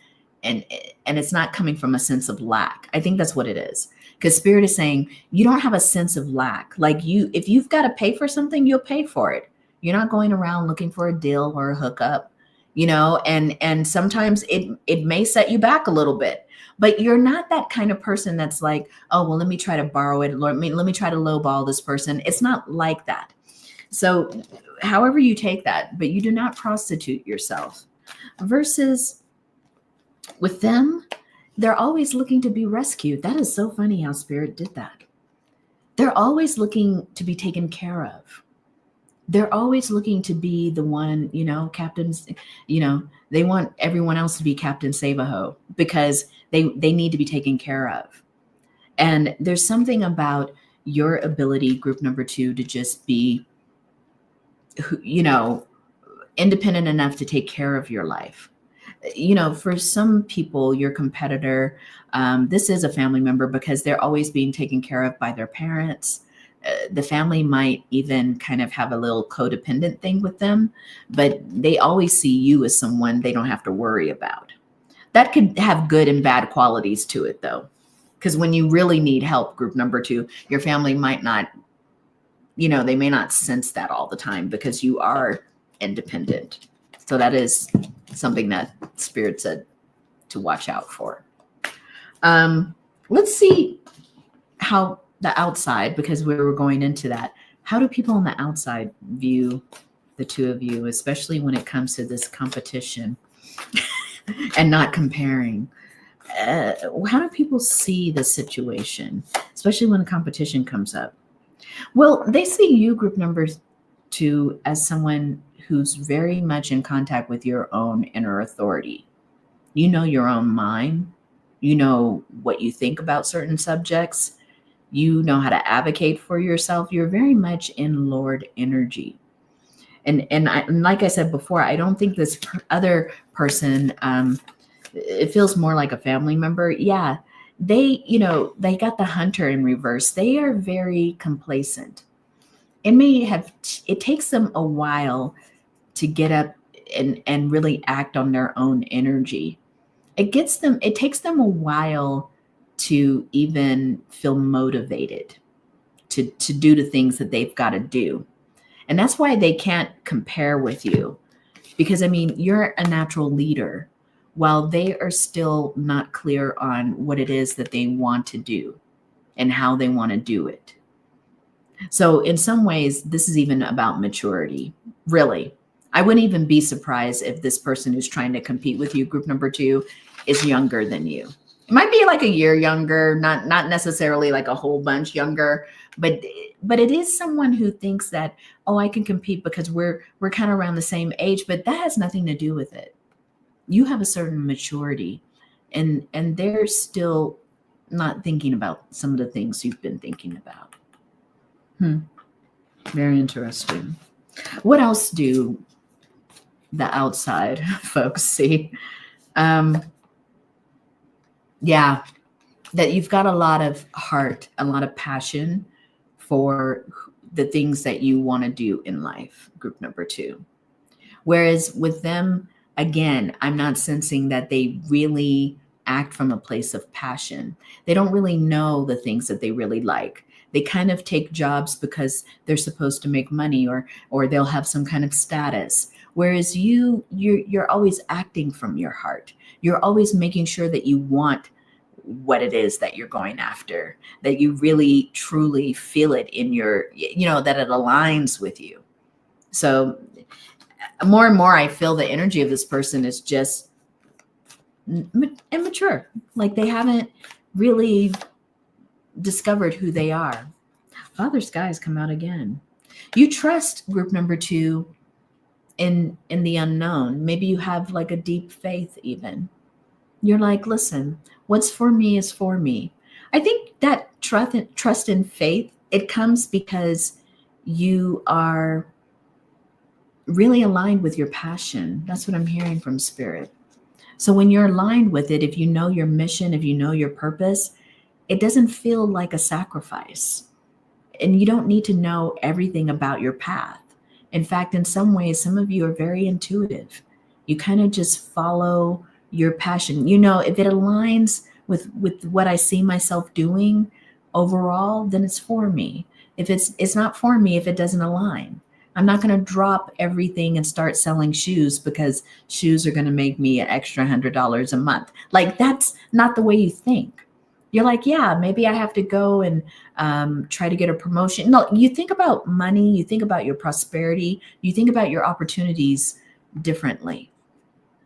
and it's not coming from a sense of lack. I think that's what it is. Because Spirit is saying you don't have a sense of lack. Like if you've got to pay for something, you'll pay for it. You're not going around looking for a deal or a hookup, and sometimes it may set you back a little bit. But you're not that kind of person that's like, oh, well, let me try to borrow it. Let me try to lowball this person. It's not like that. So however you take that, but you do not prostitute yourself. Versus with them, they're always looking to be rescued. That is so funny how Spirit did that. They're always looking to be taken care of. They're always looking to be the one, captains, they want everyone else to be Captain Save-A-Ho because they need to be taken care of. And there's something about your ability, group number 2, to just be, independent enough to take care of your life. For some people, your competitor, this is a family member because they're always being taken care of by their parents. The family might even kind of have a little codependent thing with them, but they always see you as someone they don't have to worry about. That could have good and bad qualities to it, though, because when you really need help, group number 2, your family might not, they may not sense that all the time because you are independent. So that is something that Spirit said to watch out for. Let's see how the outside, because we were going into that, how do people on the outside view the two of you, especially when it comes to this competition and not comparing? How do people see the situation, especially when a competition comes up? Well, they see you, group number 2, as someone who's very much in contact with your own inner authority. You know your own mind. You know what you think about certain subjects. You know how to advocate for yourself. You're very much in Lord energy. And like I said before, I don't think this other person, it feels more like a family member. Yeah, they got the Hunter in reverse. They are very complacent. It takes them a while to get up and really act on their own energy. It takes them a while to even feel motivated to do the things that they've got to do. And that's why they can't compare with you, because you're a natural leader while they are still not clear on what it is that they want to do and how they want to do it. So in some ways, this is even about maturity. Really, I wouldn't even be surprised if this person who's trying to compete with you, group number 2, is younger than you. It might be like a year younger, not necessarily like a whole bunch younger, but it is someone who thinks that, oh, I can compete because we're kind of around the same age, but that has nothing to do with it. You have a certain maturity, and they're still not thinking about some of the things you've been thinking about. Very interesting. What else do the outside folks see? Yeah, that you've got a lot of heart, a lot of passion for the things that you want to do in life, group number 2. Whereas with them, again, I'm not sensing that they really act from a place of passion. They don't really know the things that they really like. They kind of take jobs because they're supposed to make money, or they'll have some kind of status. Whereas you're always acting from your heart. You're always making sure that you want what it is that you're going after, that you really truly feel it in your, that it aligns with you. So more and more, I feel the energy of this person is just immature. Like they haven't really discovered who they are. Father Skies come out again. You trust, group number 2, in the unknown. Maybe you have like a deep faith even. You're like, listen, what's for me is for me. I think that trust and faith, it comes because you are really aligned with your passion. That's what I'm hearing from Spirit. So when you're aligned with it, if you know your mission, if you know your purpose, it doesn't feel like a sacrifice. And you don't need to know everything about your path. In fact, in some ways, some of you are very intuitive. You kind of just follow your passion. If it aligns with what I see myself doing overall, then it's for me. If it's not for me, if it doesn't align, I'm not going to drop everything and start selling shoes because shoes are going to make me an extra $100 a month. Like, that's not the way you think. You're like, yeah, maybe I have to go and try to get a promotion. No, you think about money, you think about your prosperity, you think about your opportunities differently.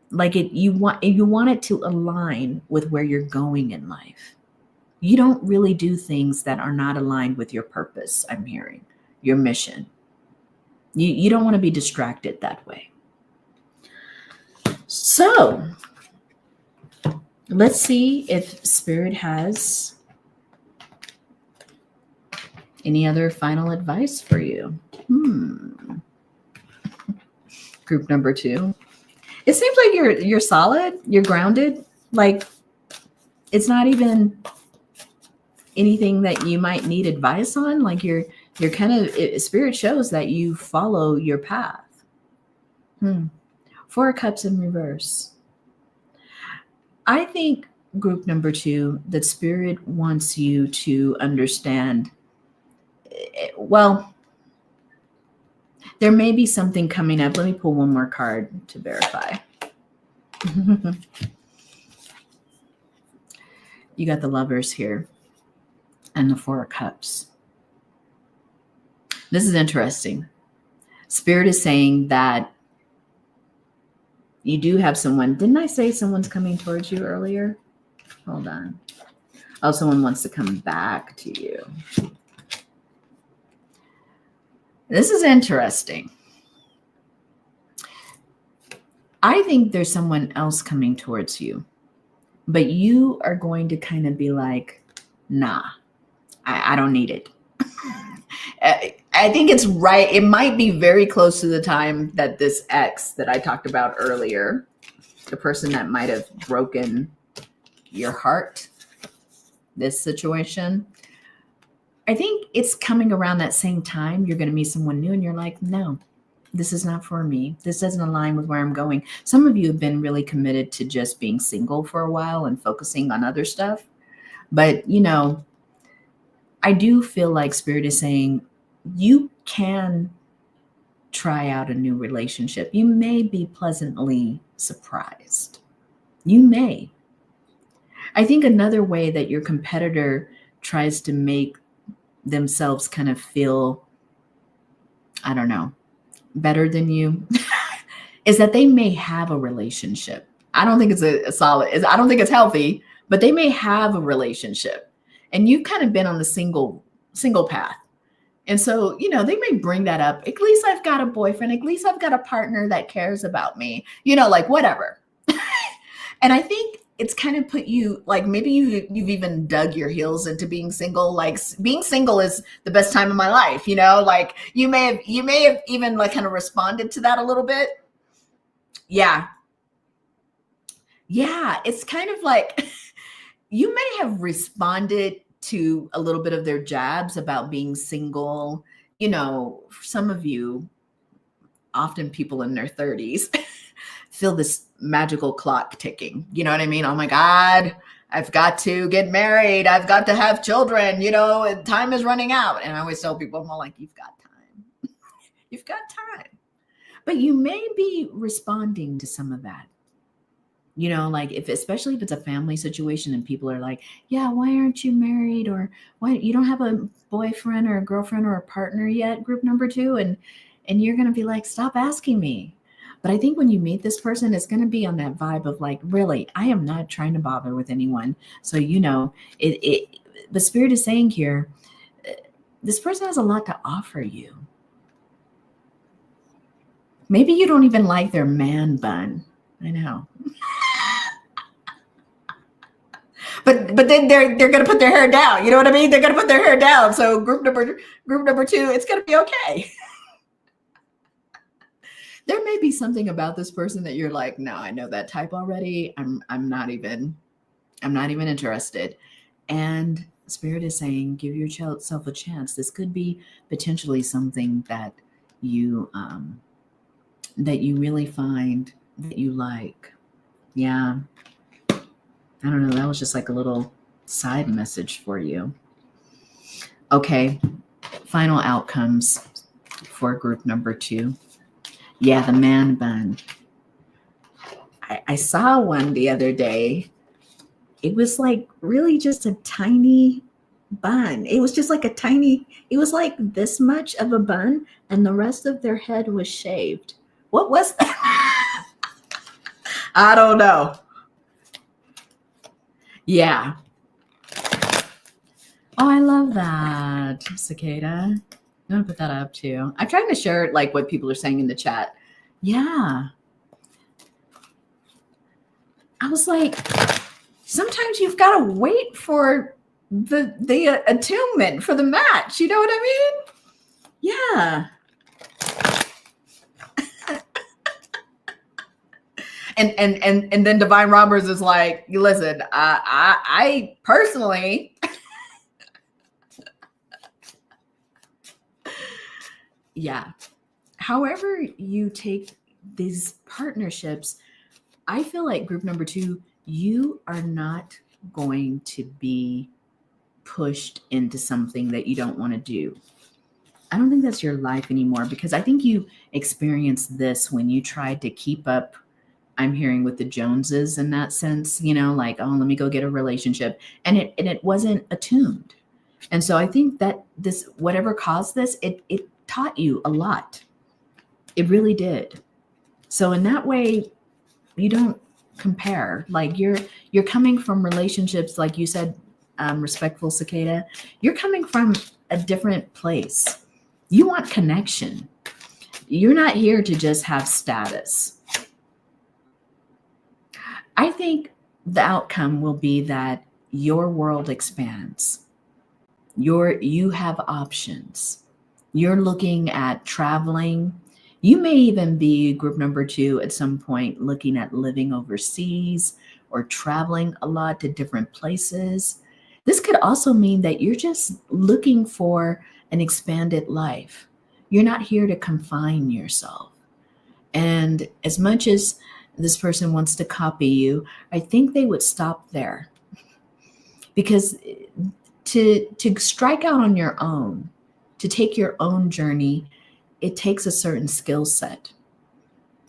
Like you want it to align with where you're going in life. You don't really do things that are not aligned with your purpose, I'm hearing, your mission. You don't want to be distracted that way. So let's see if Spirit has any other final advice for you. Group number 2. It seems like you're solid, you're grounded. Like it's not even anything that you might need advice on. Like you're kind of, Spirit shows that you follow your path. 4 of Cups in reverse. I think group number 2, that Spirit wants you to understand, well, there may be something coming up. Let me pull one more card to verify. You got the Lovers here and the 4 of Cups. This is interesting. Spirit is saying that you do have someone. Didn't I say someone's coming towards you earlier? Hold on. Oh, someone wants to come back to you. This is interesting. I think there's someone else coming towards you, but you are going to kind of be like, nah, I don't need it. I think it's right. It might be very close to the time that this ex that I talked about earlier, the person that might have broken your heart, this situation, I think it's coming around that same time. You're going to meet someone new and you're like, no, this is not for me. This doesn't align with where I'm going. Some of you have been really committed to just being single for a while and focusing on other stuff. But, you know, I do feel like Spirit is saying you can try out a new relationship. You may be pleasantly surprised. You may. I think another way that your competitor tries to make themselves kind of feel, I don't know, better than you is that they may have a relationship. I don't think it's a solid, I don't think it's healthy, but they may have a relationship and you've kind of been on the single path. And so, you know, they may bring that up. At least I've got a boyfriend. At least I've got a partner that cares about me, you know, like whatever. And I think it's kind of put you, like maybe you've even dug your heels into being single. Like being single is the best time of my life, you know, like you may have even like kind of responded to that a little bit. Yeah. Yeah. It's kind of like you may have responded to a little bit of their jabs about being single. You know, for some of you, often people in their 30s, feel this magical clock ticking. You know what I mean? Oh my God, I've got to get married. I've got to have children. You know, time is running out. And I always tell people, I'm all like, you've got time. You've got time. But you may be responding to some of that. You know, like especially if it's a family situation and people are like, yeah, why aren't you married? Or why you don't have a boyfriend or a girlfriend or a partner yet, group number 2. And you're going to be like, stop asking me. But I think when you meet this person, it's going to be on that vibe of like, really, I am not trying to bother with anyone. So, you know, the Spirit is saying here, this person has a lot to offer you. Maybe you don't even like their man bun. I know. But then they're going to put their hair down. You know what I mean? They're going to put their hair down. So group number 2, it's going to be okay. There may be something about this person that you're like, no, I know that type already. I'm not even interested. And Spirit is saying, give yourself a chance. This could be potentially something that you really find that you like. Yeah. I don't know. That was just like a little side message for you. Okay. Final outcomes for group number 2. Yeah, the man bun. I saw one the other day. It was like really just a tiny bun. It was just like it was like this much of a bun and the rest of their head was shaved. What was that? I don't know. Yeah. Oh, I love that, Cicada. I'm gonna put that up too. I'm trying to share like what people are saying in the chat. Yeah. I was like, sometimes you've got to wait for the attunement for the match. You know what I mean? Yeah. And then Divine Robbers is like, listen, I personally, yeah. However you take these partnerships, I feel like group number 2, you are not going to be pushed into something that you don't want to do. I don't think that's your life anymore, because I think you experienced this when you tried to keep up, I'm hearing, with the Joneses in that sense, like, oh, let me go get a relationship. And it wasn't attuned. And so I think that this, whatever caused this, it taught you a lot. It really did. So in that way, you don't compare. Like you're coming from relationships, like you said, respectful cicada, you're coming from a different place. You want connection. You're not here to just have status. I think the outcome will be that your world expands. You have options. You're looking at traveling. You may even be group number 2 at some point, looking at living overseas or traveling a lot to different places. This could also mean that you're just looking for an expanded life. You're not here to confine yourself. And as much as this person wants to copy you, I think they would stop there. Because to strike out on your own, to take your own journey, it takes a certain skill set.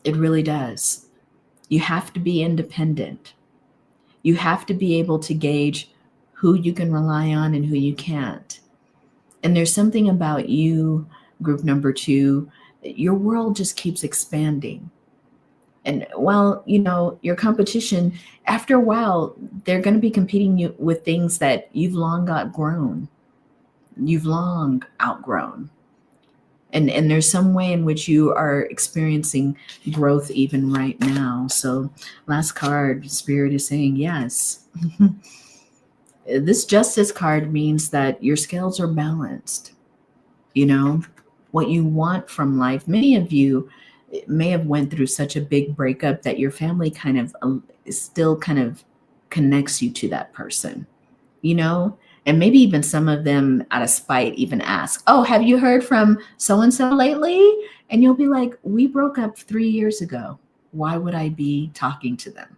It really does. You have to be independent. You have to be able to gauge who you can rely on and who you can't. And there's something about you, group number 2, your world just keeps expanding. And while, your competition, after a while, they're going to be competing you with things that you've long outgrown. You've long outgrown. And there's some way in which you are experiencing growth even right now. So last card, Spirit is saying yes. This Justice card means that your scales are balanced. What you want from life. Many of you may have went through such a big breakup that your family kind of still kind of connects you to that person, and maybe even some of them out of spite even ask, oh, have you heard from so-and-so lately? And you'll be like, we broke up 3 years ago. Why would I be talking to them?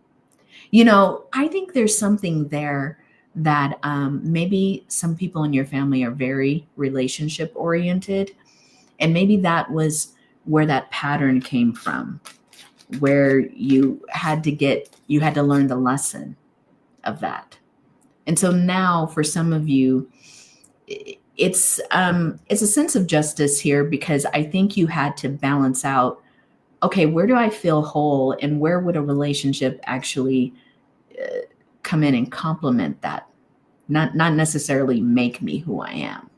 I think there's something there that maybe some people in your family are very relationship oriented. And maybe that was where that pattern came from, where you had to learn the lesson of that. And so now for some of you, it's a sense of justice here, because I think you had to balance out, okay, where do I feel whole, and where would a relationship actually come in and complement that, not necessarily make me who I am,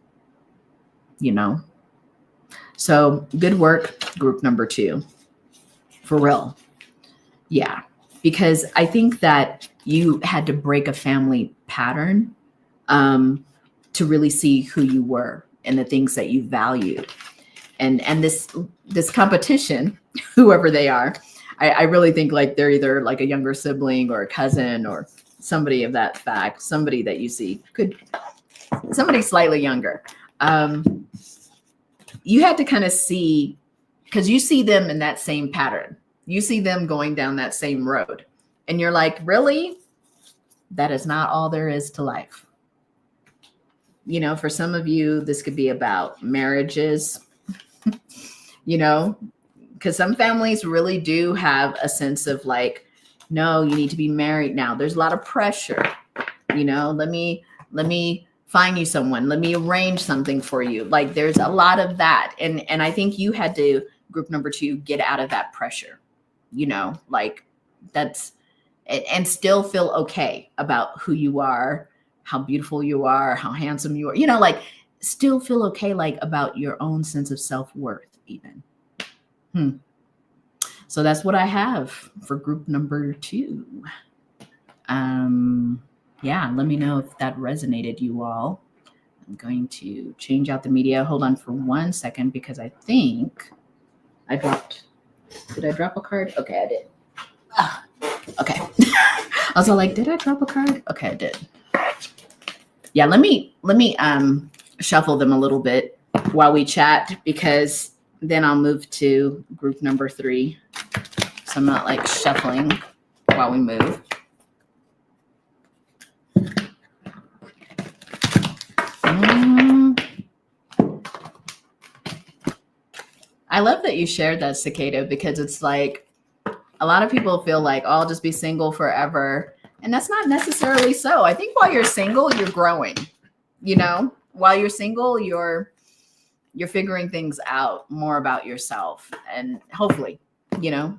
So good work, group number 2, for real. Yeah, because I think that you had to break a family pattern to really see who you were and the things that you valued. And this competition, whoever they are, I really think like they're either like a younger sibling or a cousin or somebody of that fact, somebody that you see somebody slightly younger. You had to kind of see, because you see them in that same pattern. You see them going down that same road. And you're like, really? That is not all there is to life. For some of you, this could be about marriages, because some families really do have a sense of like, no, you need to be married now. There's a lot of pressure. Let me find you someone. Let me arrange something for you. Like there's a lot of that. And I think you had to, group number 2, get out of that pressure, like that's, and still feel okay about who you are, how beautiful you are, how handsome you are, like still feel okay, like about your own sense of self-worth even. So that's what I have for group number 2. Yeah, let me know if that resonated, you all. I'm going to change out the media. Hold on for 1 second because I think I dropped. Did I drop a card? Okay, I did. Okay. I was all like, did I drop a card? Okay, I did. Yeah, let me shuffle them a little bit while we chat, because then I'll move to group number 3. So I'm not like shuffling while we move. I love that you shared that, Cicada, because it's like a lot of people feel like, oh, I'll just be single forever. And that's not necessarily so. I think while you're single, you're growing. You know, while you're single, you're figuring things out more about yourself, and hopefully, you know.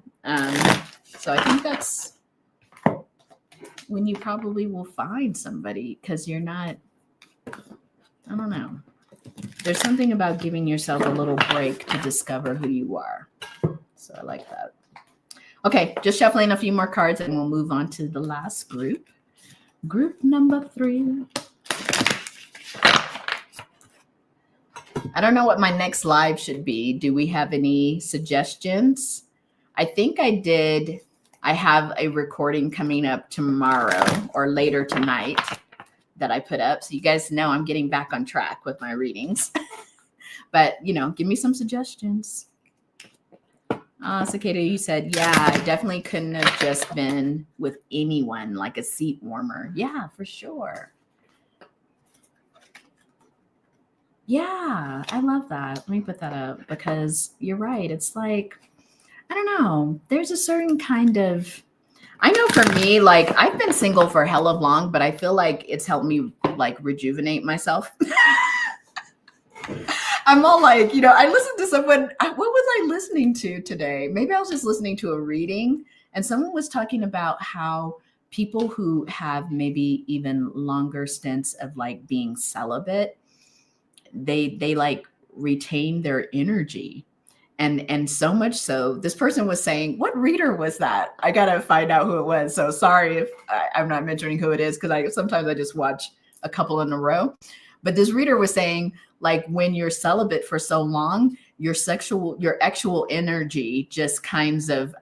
So I think that's when you probably will find somebody, because you're not, I don't know. There's something about giving yourself a little break to discover who you are. So I like that. Okay, just shuffling a few more cards and we'll move on to the last group. Group number 3. I don't know what my next live should be. Do we have any suggestions? I think I did. I have a recording coming up tomorrow or later tonight that I put up. So you guys know I'm getting back on track with my readings. But, you know, give me some suggestions. Cicada, you said, yeah, I definitely couldn't have just been with anyone, like a seat warmer. Yeah, for sure. Yeah, I love that. Let me put that up, because you're right. It's like, I don't know. There's a certain kind of, I know for me, like I've been single for hell of long, but I feel like it's helped me like rejuvenate myself. I'm all like, you know, I listened to someone, what was I listening to today? Maybe I was just listening to a reading, and someone was talking about how people who have maybe even longer stints of like being celibate, they like retain their energy. And so much so, this person was saying, what reader was that? I got to find out who it was. So sorry if I'm not mentioning who it is, because sometimes I just watch a couple in a row. But this reader was saying, like, when you're celibate for so long, your actual energy just kinds of,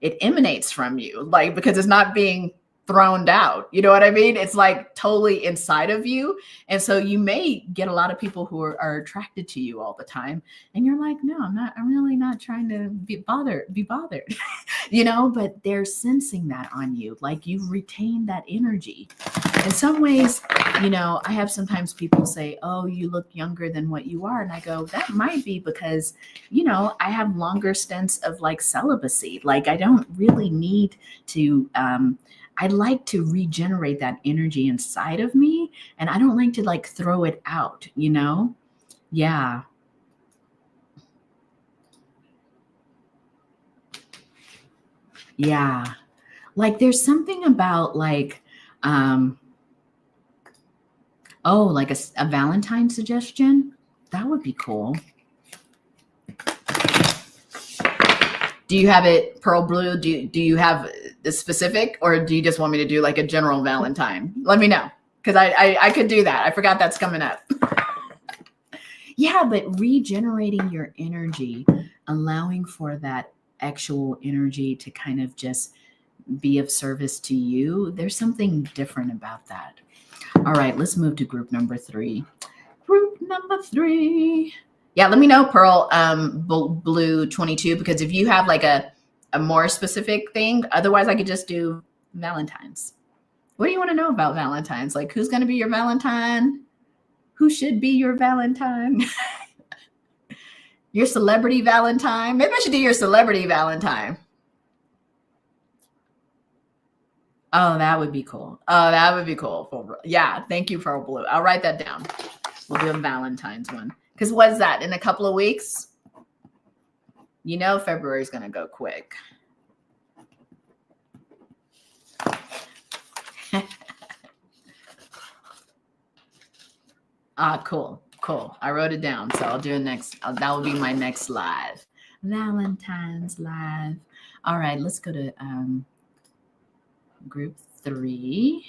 it emanates from you, like, because it's not being thrown out. You know what I mean? It's like totally inside of you. And so you may get a lot of people who are attracted to you all the time. And you're like, no, I'm really not trying to be bothered, you know, but they're sensing that on you. Like you've retained that energy. In some ways, you know, I have sometimes people say, oh, you look younger than what you are. And I go, that might be because, you know, I have longer stints of like celibacy. Like I don't really need to, I like to regenerate that energy inside of me, and I don't like to like throw it out, you know? Yeah. Yeah. Like there's something about like, like a Valentine suggestion. That would be cool. Do you have it Pearl Blue? Do you have the specific, or do you just want me to do like a general Valentine? Let me know, because I could do that. I forgot that's coming up. Yeah, but regenerating your energy, allowing for that actual energy to kind of just be of service to you. There's something different about that. All right, let's move to group number 3. Group number 3. Yeah, let me know, Pearl, Blue 22, because if you have like a more specific thing, otherwise I could just do Valentine's. What do you want to know about Valentine's? Like, who's going to be your Valentine? Who should be your Valentine? Your celebrity Valentine? Maybe I should do your celebrity Valentine. Oh, that would be cool. Oh, that would be cool. Yeah, thank you, Pearl Blue. I'll write that down. We'll do a Valentine's one. Because what's that? In a couple of weeks? You know, February is going to go quick. Cool. Cool. I wrote it down. So I'll do it next. That will be my next live. Valentine's live. All right. Let's go to group 3.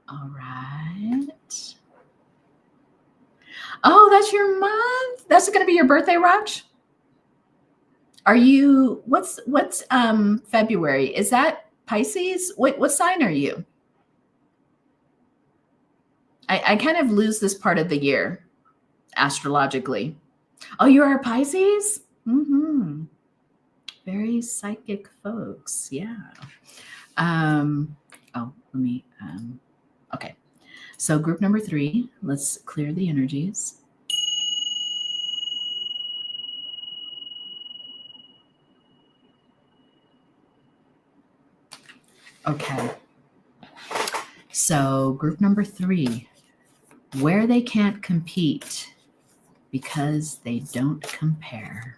All right. Oh, that's your month. That's going to be your birthday, Raj? Are you, what's February? Is that Pisces? What sign are you? I kind of lose this part of the year astrologically. Oh, you are a Pisces? Mm-hmm. Very psychic folks. Yeah. Let me, okay. So group number 3, let's clear the energies. Okay. So group number 3, where they can't compete because they don't compare.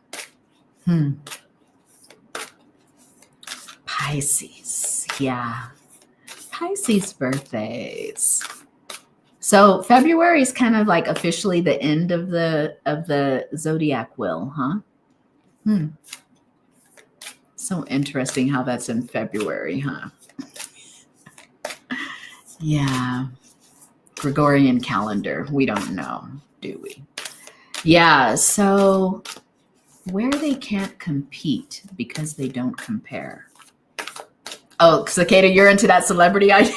Pisces. Yeah. Pisces birthdays. So February is kind of like officially the end of the zodiac wheel, huh? So interesting how that's in February, huh? Yeah. Gregorian calendar. We don't know, do we? Yeah. So where they can't compete because they don't compare. Oh, Cicada, you're into that celebrity idea.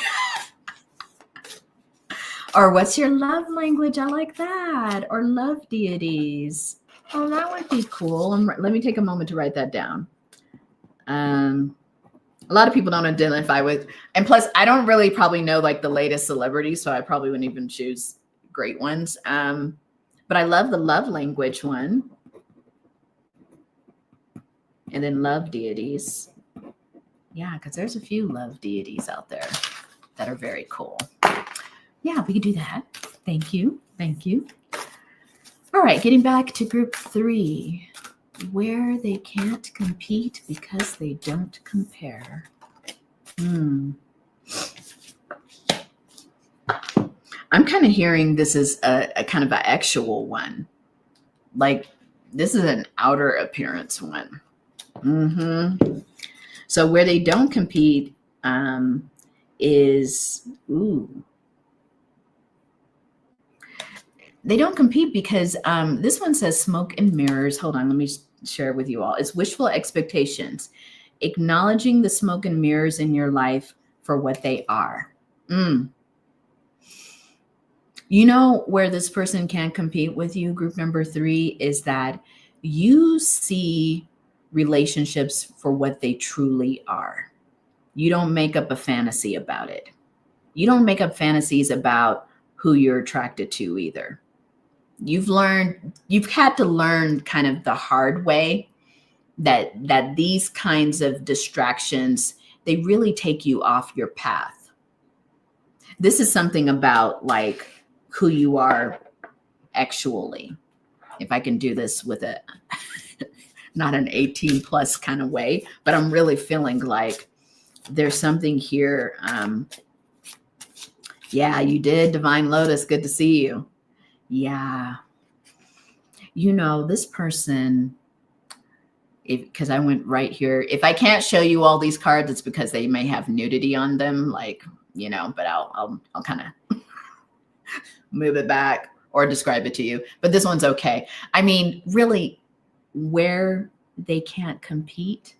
Or what's your love language? I like that. Or love deities. Oh, that would be cool. Let me take a moment to write that down. A lot of people don't identify with, and plus I don't really probably know like the latest celebrities, so I probably wouldn't even choose great ones. But I love the love language one. And then love deities. Yeah, because there's a few love deities out there that are very cool. Yeah, we could do that. Thank you. Thank you. All right, getting back to group 3, where they can't compete because they don't compare. I'm kind of hearing this is a kind of an actual one. Like this is an outer appearance one. So where they don't compete is, they don't compete because this one says smoke and mirrors. Hold on, let me share it with you all. It's wishful expectations, acknowledging the smoke and mirrors in your life for what they are. You know where this person can't compete with you, group number 3, is that you see relationships for what they truly are. You don't make up a fantasy about it. You don't make up fantasies about who you're attracted to either. You've had to learn kind of the hard way that these kinds of distractions, they really take you off your path. This is something about like who you are actually. If I can do this with a not an 18 plus kind of way, but I'm really feeling like there's something here. Yeah, you did, Divine Lotus. Good to see you. Yeah. You know, this person, because I went right here. If I can't show you all these cards, it's because they may have nudity on them, like, you know, but I'll kind of move it back or describe it to you. But this one's okay. I mean, really, where they can't compete,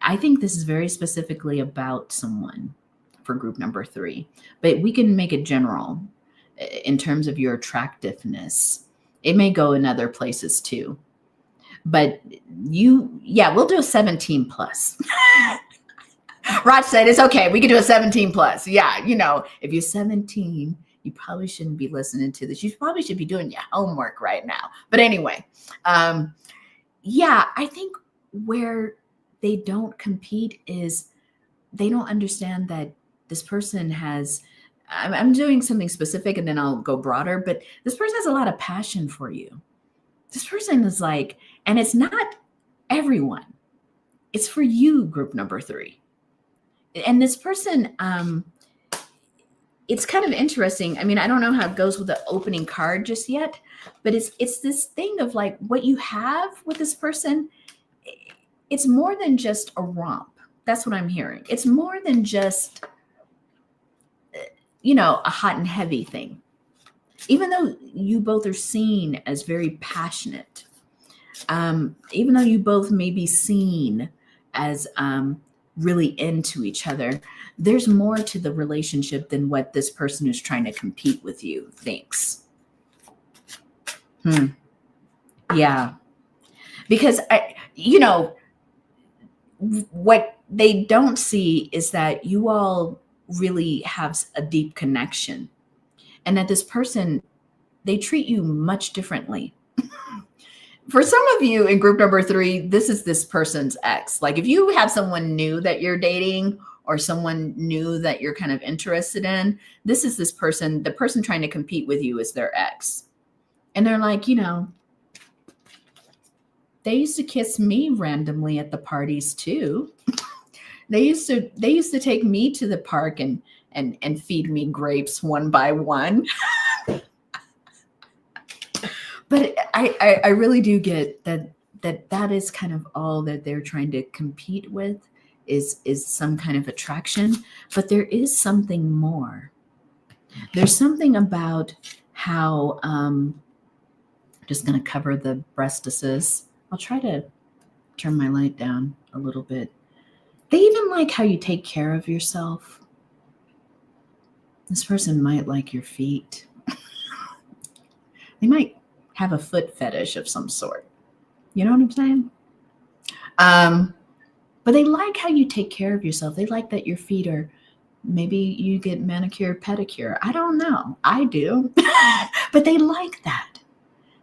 I think this is very specifically about someone for group number 3, but we can make it general in terms of your attractiveness. It may go in other places too, but we'll do a 17 plus. Raj said, it's okay. We can do a 17 plus. Yeah. You know, if you're 17, you probably shouldn't be listening to this. You probably should be doing your homework right now. But anyway, I think where they don't compete is they don't understand that this person has, I'm doing something specific and then I'll go broader, but this person has a lot of passion for you. This person is like, and it's not everyone. It's for you, group number 3. And this person, it's kind of interesting. I mean, I don't know how it goes with the opening card just yet, but it's this thing of like what you have with this person. It's more than just a romp. That's what I'm hearing. It's more than just, a hot and heavy thing. Even though you both are seen as very passionate, even though you both may be seen as really into each other, there's more to the relationship than what this person who's trying to compete with you thinks. Yeah. Because what they don't see is that you all really have a deep connection, and that this person, they treat you much differently. For some of you in group number 3, this is this person's ex. Like if you have someone new that you're dating or someone new that you're kind of interested in, this is this person, the person trying to compete with you is their ex. And they're like, they used to kiss me randomly at the parties too. They used to take me to the park and feed me grapes one by one. But I really do get that is kind of all that they're trying to compete with is some kind of attraction. But there is something more. There's something about how I'm just going to cover the breastises. I'll try to turn my light down a little bit. They even like how you take care of yourself. This person might like your feet. They might have a foot fetish of some sort. You know what I'm saying? But they like how you take care of yourself. They like that your feet are, maybe you get manicure, pedicure. I don't know. I do. But they like that.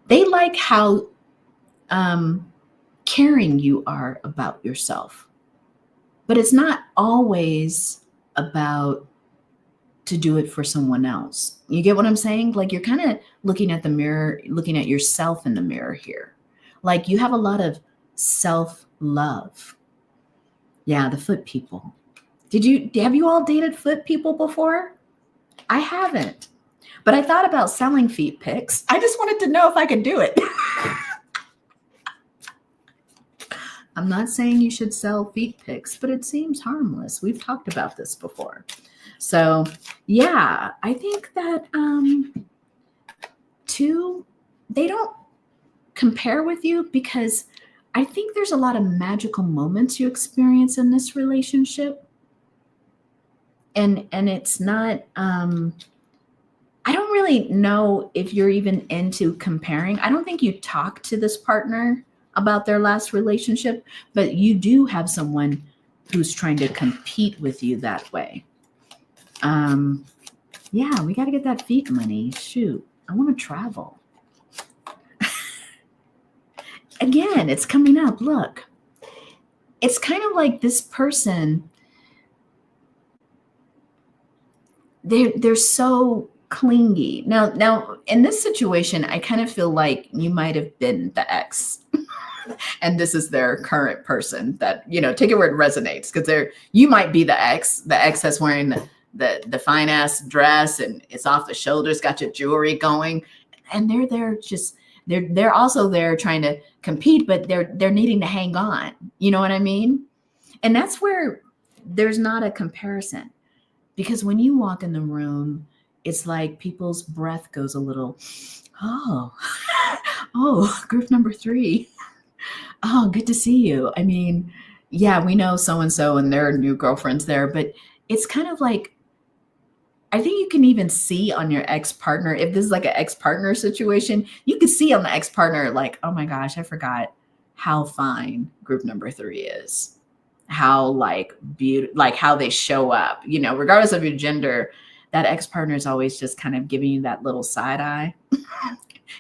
They like how caring you are about yourself. But it's not always about to do it for someone else. You get what I'm saying? Like you're kind of looking at the mirror, looking at yourself in the mirror here. Like you have a lot of self-love. Yeah, the foot people. Have you all dated foot people before? I haven't. But I thought about selling feet pics. I just wanted to know if I could do it. I'm not saying you should sell feet pics, but it seems harmless. We've talked about this before. So yeah, I think that they don't compare with you because I think there's a lot of magical moments you experience in this relationship. And it's not, I don't really know if you're even into comparing. I don't think you talk to this partner about their last relationship, but you do have someone who's trying to compete with you that way. Yeah, we got to get that feet money. Shoot, I want to travel. Again, it's coming up. Look, it's kind of like this person. They're so clingy. Now in this situation, I kind of feel like you might have been the ex. And this is their current person that, take it where it resonates, because you might be the ex that's wearing the fine ass dress and it's off the shoulders, got your jewelry going, and they're there just, they're also there trying to compete, but they're needing to hang on. You know what I mean? And that's where there's not a comparison, because when you walk in the room, it's like people's breath goes a little, oh, group number 3. Oh, good to see you. I mean, yeah, we know so-and-so and their new girlfriend's there, but it's kind of like, I think you can even see on your ex-partner, if this is like an ex-partner situation, you can see on the ex-partner, like, oh my gosh, I forgot how fine group number 3 is. How like beautiful, like how they show up, regardless of your gender, that ex-partner is always just kind of giving you that little side eye.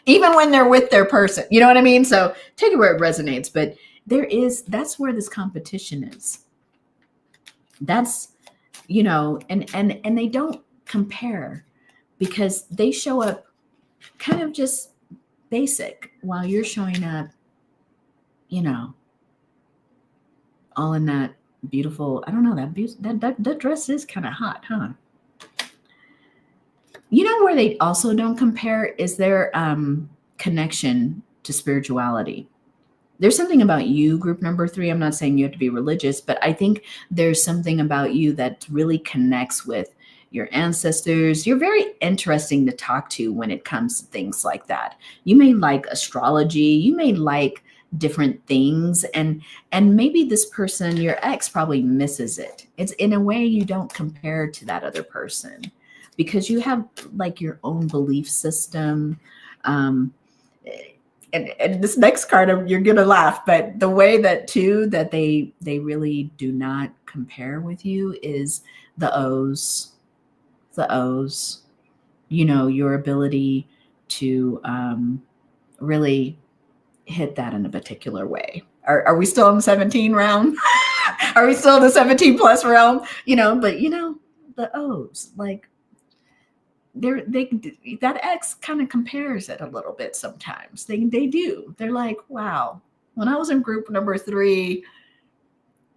Even when they're with their person, you know what I mean? So take it where it resonates, but that's where this competition is. That's, and they don't compare because they show up kind of just basic while you're showing up, all in that beautiful, I don't know, that dress is kind of hot, huh? You know where they also don't compare is their connection to spirituality. There's something about you, group number 3. I'm not saying you have to be religious, but I think there's something about you that really connects with your ancestors. You're very interesting to talk to when it comes to things like that. You may like astrology, you may like different things, and maybe this person, your ex, probably misses it. It's in a way you don't compare to that other person because you have like your own belief system. And this next card, you're gonna laugh, but the way that too that they really do not compare with you is the O's. You know, your ability to really hit that in a particular way. Are we still in the 17 realm? Are we still in the 17 plus realm? You know, but you know, the O's, like that X kind of compares it a little bit sometimes. They do. They're like, wow, when I was in group number 3,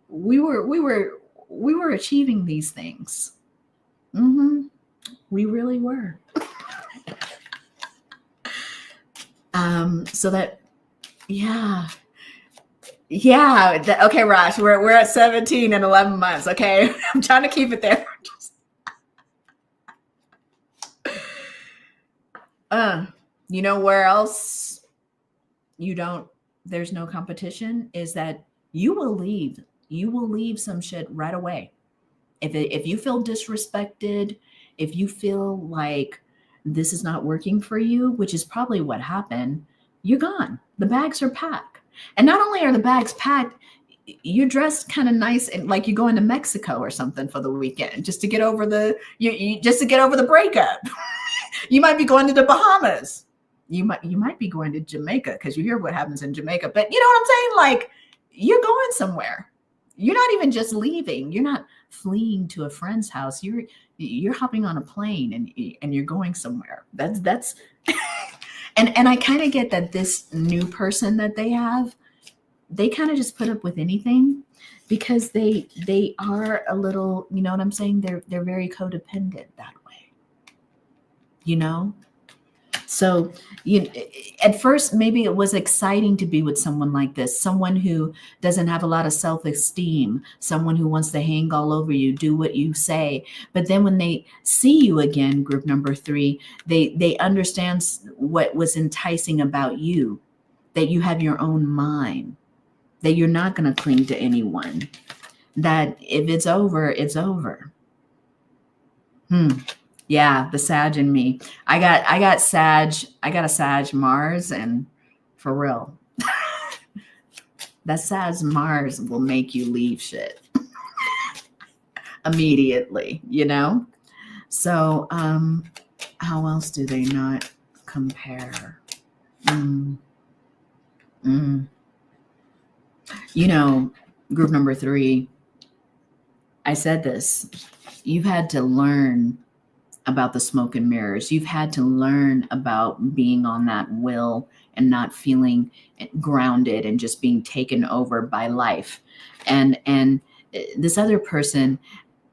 we were achieving these things. We really were. So that, yeah. Okay, Raj, we're at 17 and 11 months. Okay, I'm trying to keep it there. You know where else there's no competition is that you will leave some shit right away. If you feel disrespected, if you feel like this is not working for you, which is probably what happened, you're gone. The bags are packed. And not only are the bags packed, you're dressed kind of nice and like you're going to Mexico or something for the weekend just to get over the breakup. You might be going to the Bahamas. You might be going to Jamaica because you hear what happens in Jamaica. But you know what I'm saying? Like, you're going somewhere. You're not even just leaving. You're not fleeing to a friend's house. You're hopping on a plane and you're going somewhere. That's and I kind of get that this new person that they have, they kind of just put up with anything because they are a little, you know what I'm saying? They're very codependent that way. You know? So at first, maybe it was exciting to be with someone like this, someone who doesn't have a lot of self-esteem, someone who wants to hang all over you, do what you say. But then when they see you again, group number 3, they understand what was enticing about you, that you have your own mind, that you're not going to cling to anyone, that if it's over, it's over. Yeah, the Sag in me. I got a Sag Mars, and for real, that Sag Mars will make you leave shit immediately, you know? So, how else do they not compare? You know, group number 3, I said this, you've had to learn about the smoke and mirrors. You've had to learn about being on that wheel and not feeling grounded and just being taken over by life. And this other person,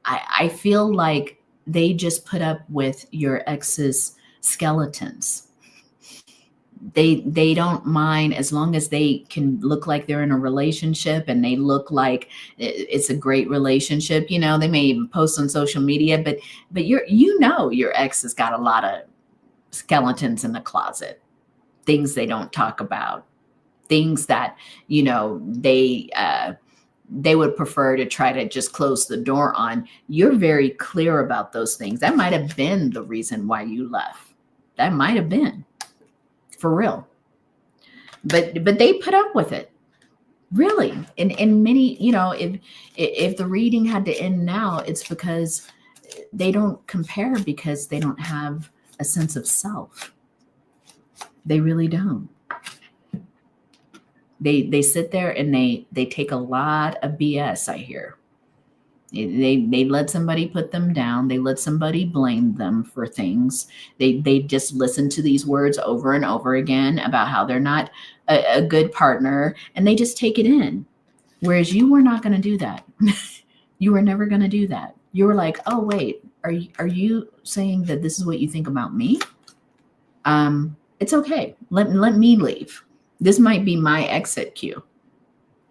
I feel like they just put up with your ex's skeletons. They don't mind as long as they can look like they're in a relationship and they look like it's a great relationship. You know, they may even post on social media, but your ex has got a lot of skeletons in the closet, things they don't talk about, things that, you know, they would prefer to try to just close the door on. You're very clear about those things. That might have been the reason why you left. That might have been. For real. But they put up with it. Really. And many, you know, if the reading had to end now, it's because they don't compare because they don't have a sense of self. They really don't. They sit there and they take a lot of BS, I hear. They let somebody put them down. They let somebody blame them for things. They just listen to these words over and over again about how they're not a good partner, and they just take it in. Whereas you were not going to do that. You were never going to do that. You were like, oh, wait, are you saying that this is what you think about me? It's okay. Let me leave. This might be my exit cue.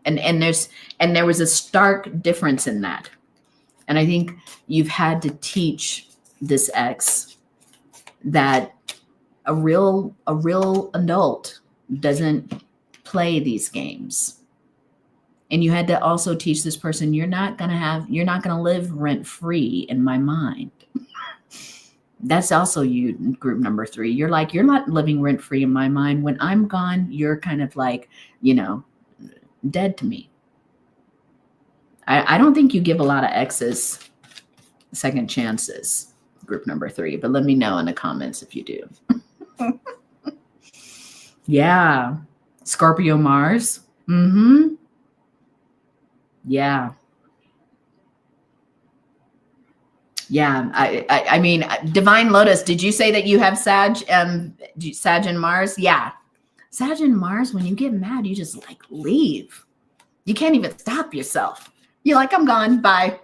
And there was a stark difference in that. And I think you've had to teach this ex that a real adult doesn't play these games. And you had to also teach this person, you're not going to live rent free in my mind. That's also you, group number 3. You're like, you're not living rent free in my mind. When I'm gone, you're kind of like, dead to me. I don't think you give a lot of exes second chances, group number 3, but let me know in the comments if you do. Yeah. Scorpio Mars. Yeah. Yeah. I mean, Divine Lotus, did you say that you have Sag and Mars? Yeah. Sag and Mars, when you get mad, you just like leave. You can't even stop yourself. You're like, I'm gone. Bye.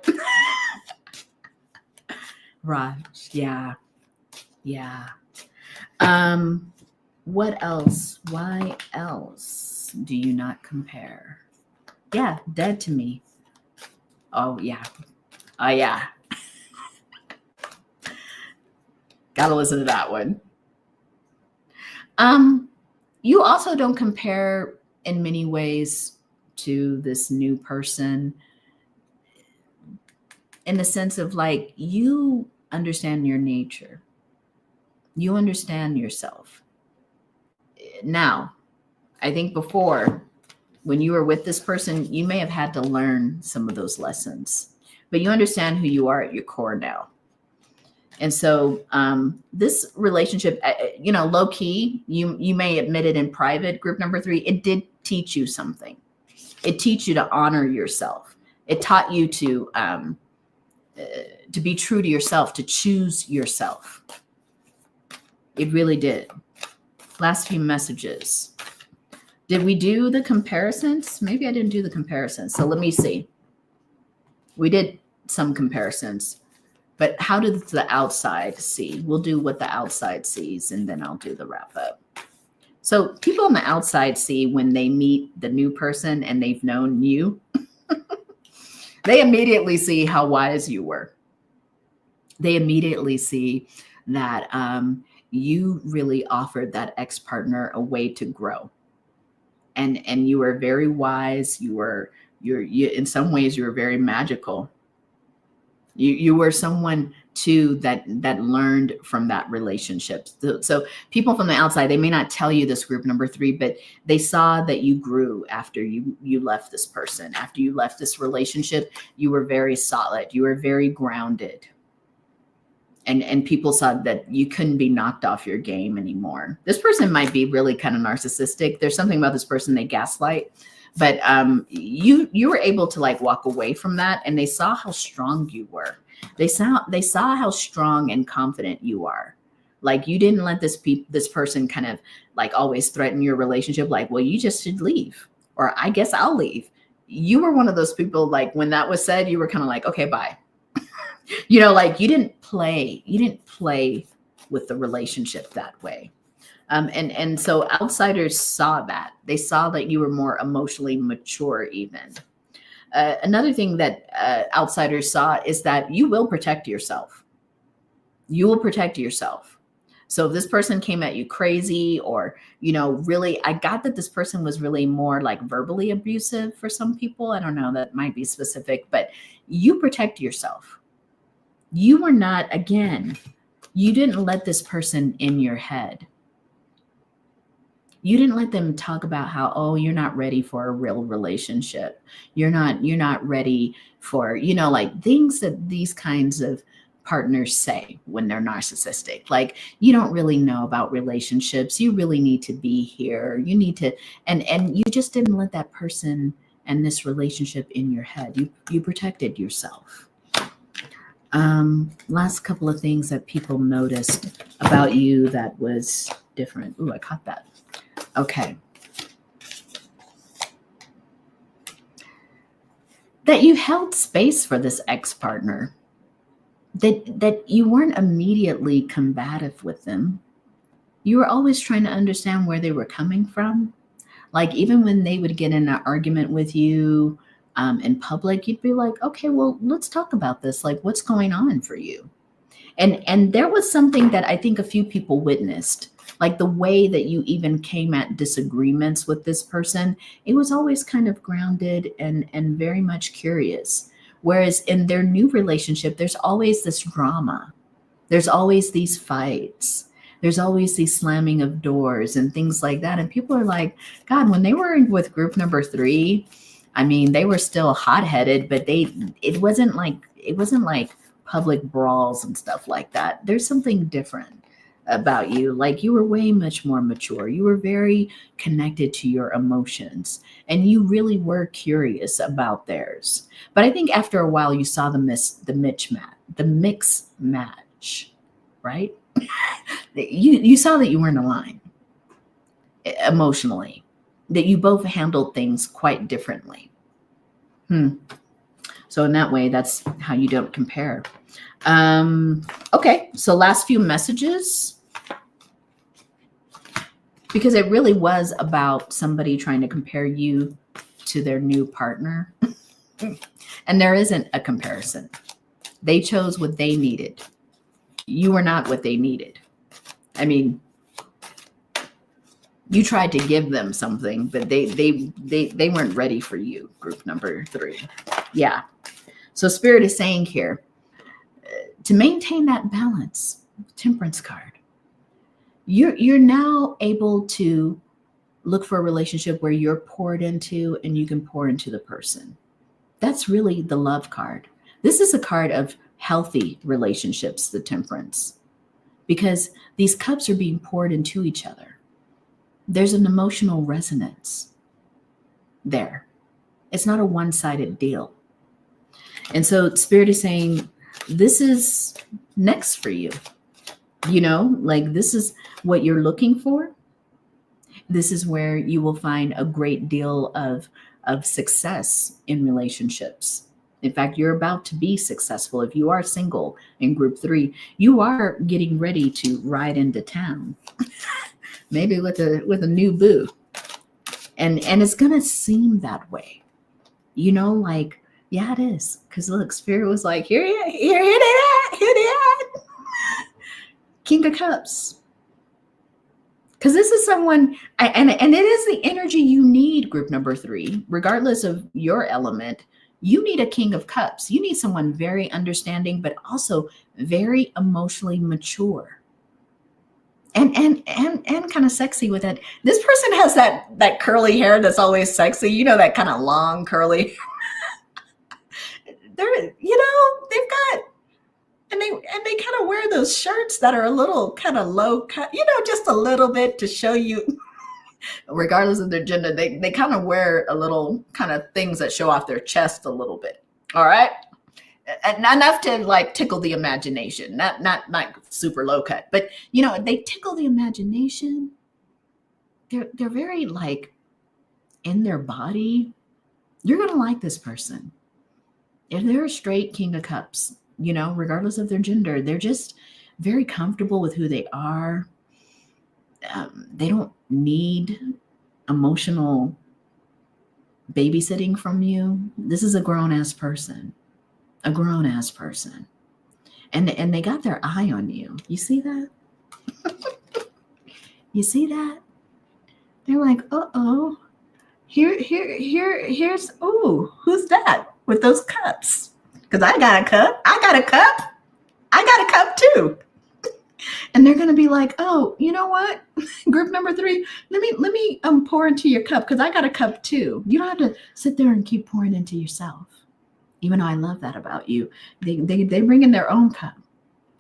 Raj. Yeah. Yeah. What else? Why else do you not compare? Yeah. Dead to me. Oh, yeah. Oh, yeah. Gotta listen to that one. You also don't compare in many ways to this new person, in the sense of like, you understand your nature. You understand yourself. Now, I think before, when you were with this person, you may have had to learn some of those lessons, but you understand who you are at your core now. And so this relationship, low key, you may admit it in private, group number 3, it did teach you something. It teach you to honor yourself. It taught you to be true to yourself, to choose yourself. It really did. Last few messages. Did we do the comparisons? Maybe I didn't do the comparisons. So let me see. We did some comparisons. But how did the outside see? We'll do what the outside sees, and then I'll do the wrap up. So people on the outside see when they meet the new person and they've known you, they immediately see how wise you were. They immediately see that you really offered that ex-partner a way to grow. And you were very wise. You in some ways, you were very magical. You were someone too that learned from that relationship. So people from the outside, they may not tell you this, group number 3, but they saw that you grew after you left this person. After you left this relationship, you were very solid. You were very grounded. And people saw that you couldn't be knocked off your game anymore. This person might be really kind of narcissistic. There's something about this person they gaslight. But you were able to like walk away from that, and they saw how strong you were. They saw how strong and confident you are. Like you didn't let this person kind of like always threaten your relationship. Like, well, you just should leave, or I guess I'll leave. You were one of those people. Like when that was said, you were kind of like, okay, bye. Like you didn't play with the relationship that way. And so outsiders saw that. They saw that you were more emotionally mature even. Another thing that outsiders saw is that you will protect yourself. You will protect yourself. So if this person came at you crazy or, really, I got that this person was really more like verbally abusive for some people. I don't know, that might be specific, but you protect yourself. You were not, again, you didn't let this person in your head. You didn't let them talk about how, oh, you're not ready for a real relationship. You're not ready for, like things that these kinds of partners say when they're narcissistic. Like, you don't really know about relationships. You really need to be here. You need to, and you just didn't let that person and this relationship in your head. You protected yourself. Last couple of things that people noticed about you that was different. Ooh, I caught that. Okay. That you held space for this ex-partner. that you weren't immediately combative with them. You were always trying to understand where they were coming from. Like even when they would get in an argument with you in public, you'd be like, okay, well, let's talk about this. Like, what's going on for you? And there was something that I think a few people witnessed, like the way that you even came at disagreements with this person. It was always kind of grounded and very much curious. Whereas in their new relationship, there's always this drama. There's always these fights. There's always these slamming of doors and things like that. And people are like, God, when they were with group number 3, I mean, they were still hot-headed, but it wasn't like public brawls and stuff like that. There's something different about you. Like you were way much more mature. You were very connected to your emotions and you really were curious about theirs. But I think after a while you saw the mix match, right? You saw that you weren't aligned emotionally, that you both handled things quite differently. So in that way, that's how you don't compare. Okay, so last few messages, because it really was about somebody trying to compare you to their new partner. And there isn't a comparison. They chose what they needed. You were not what they needed. I mean, you tried to give them something, but they weren't ready for you, group number 3. Yeah. So Spirit is saying here, to maintain that balance, Temperance card, you're now able to look for a relationship where you're poured into and you can pour into the person. That's really the Love card. This is a card of healthy relationships, the Temperance, because these cups are being poured into each other. There's an emotional resonance there. It's not a one-sided deal. And so Spirit is saying, this is next for you. You know, like this is what you're looking for. This is where you will find a great deal of success in relationships. In fact, you're about to be successful. If you are single in group 3, you are getting ready to ride into town, maybe with a new boo. And it's going to seem that way. You know, like, yeah, it is. Because look, Spirit was like, here they at. King of Cups. Because this is someone, and it is the energy you need, group number 3, regardless of your element. You need a King of Cups. You need someone very understanding, but also very emotionally mature. And kind of sexy with it. This person has that curly hair that's always sexy. You know, that kind of long curly. They've got, and they kind of wear those shirts that are a little kind of low cut, just a little bit to show you, regardless of their gender, they kind of wear a little kind of things that show off their chest a little bit. All right. And not enough to like tickle the imagination, not super low cut, but they tickle the imagination. They're very like in their body. You're going to like this person. If they're a straight King of Cups, regardless of their gender, they're just very comfortable with who they are. They don't need emotional babysitting from you. This is a grown-ass person. And they got their eye on you. You see that? You see that? They're like, uh-oh. Here's, ooh, who's that with those cups? Because I got a cup. I got a cup too. And they're going to be like, oh, you know what? Group number 3, let me pour into your cup because I got a cup too. You don't have to sit there and keep pouring into yourself. Even though I love that about you. They bring in their own cup.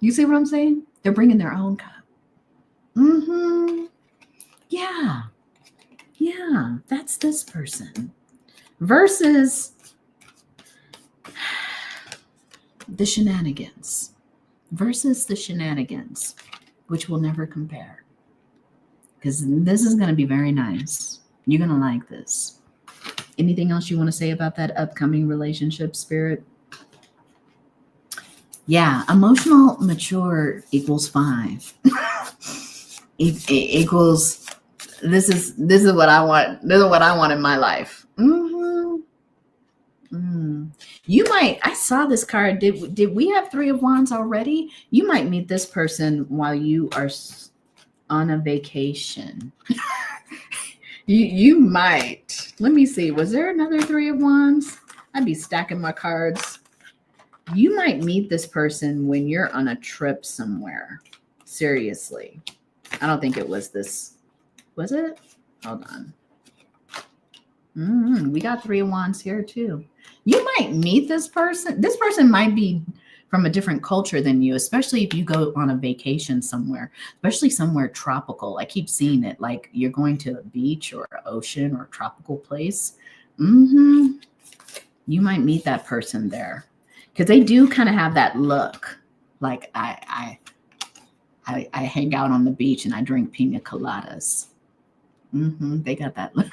You see what I'm saying? They're bringing their own cup. Mm-hmm. Yeah, that's this person. Versus the shenanigans. Which will never compare. Because this is going to be very nice. You're going to like this. Anything else you want to say about that upcoming relationship, Spirit? Yeah, emotional mature equals 5. Equals this is what I want. This is what I want in my life. You might. I saw this card. Did we have 3 of Wands already? You might meet this person while you are on a vacation. You might. Let me see. Was there another 3 of Wands? I'd be stacking my cards. You might meet this person when you're on a trip somewhere. Seriously. I don't think it was this. Was it? Hold on. We got 3 of Wands here too. You might meet this person. This person might be from a different culture than you, especially if you go on a vacation somewhere, especially somewhere tropical. I keep seeing it, like you're going to a beach or an ocean or a tropical place. You might meet that person there because they do kind of have that look. Like I hang out on the beach and I drink pina coladas. They got that look.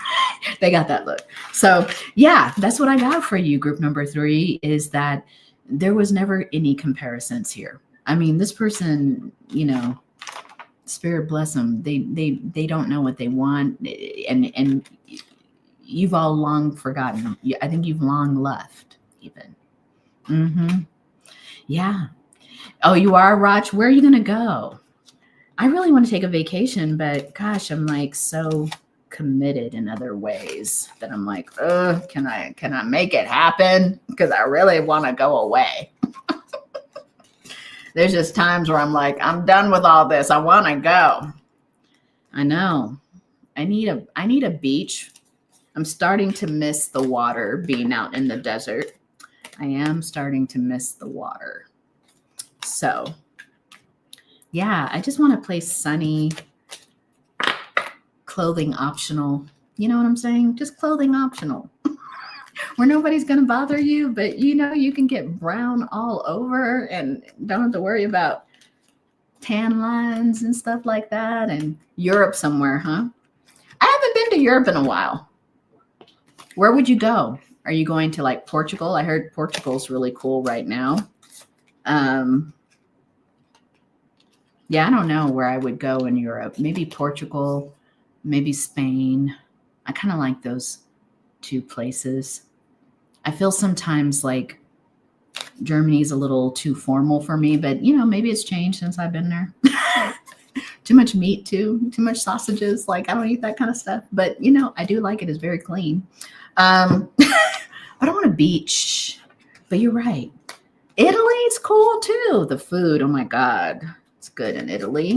They got that look. So yeah, that's what I got for you. Group number 3 is that there was never any comparisons here. I mean, this person, you know, Spirit bless them. They don't know what they want, and you've all long forgotten. I think you've long left, even. Yeah. Oh, you are, Rach. Where are you gonna go? I really want to take a vacation, but gosh, I'm like so committed in other ways that I'm like, can I make it happen? Because I really want to go away. There's just times where I'm like, I'm done with all this. I want to go. I know. I need a beach. I'm starting to miss the water, being out in the desert. I am starting to miss the water. So yeah, I just want a place sunny, clothing optional. You know what I'm saying? Just clothing optional. Where nobody's going to bother you, but you know, you can get brown all over and don't have to worry about tan lines and stuff like that. And Europe somewhere, huh? I haven't been to Europe in a while. Where would you go? Are you going to like Portugal? I heard Portugal's really cool right now. Yeah, I don't know where I would go in Europe. Maybe Portugal, maybe Spain. I kind of like those 2 places. I feel sometimes like Germany's a little too formal for me, but you know, maybe it's changed since I've been there. Too much meat too much sausages. Like I don't eat that kind of stuff, but you know, I do like it. It's very clean. But I want a beach, but you're right. Italy's cool too. The food, oh my God. It's good in Italy.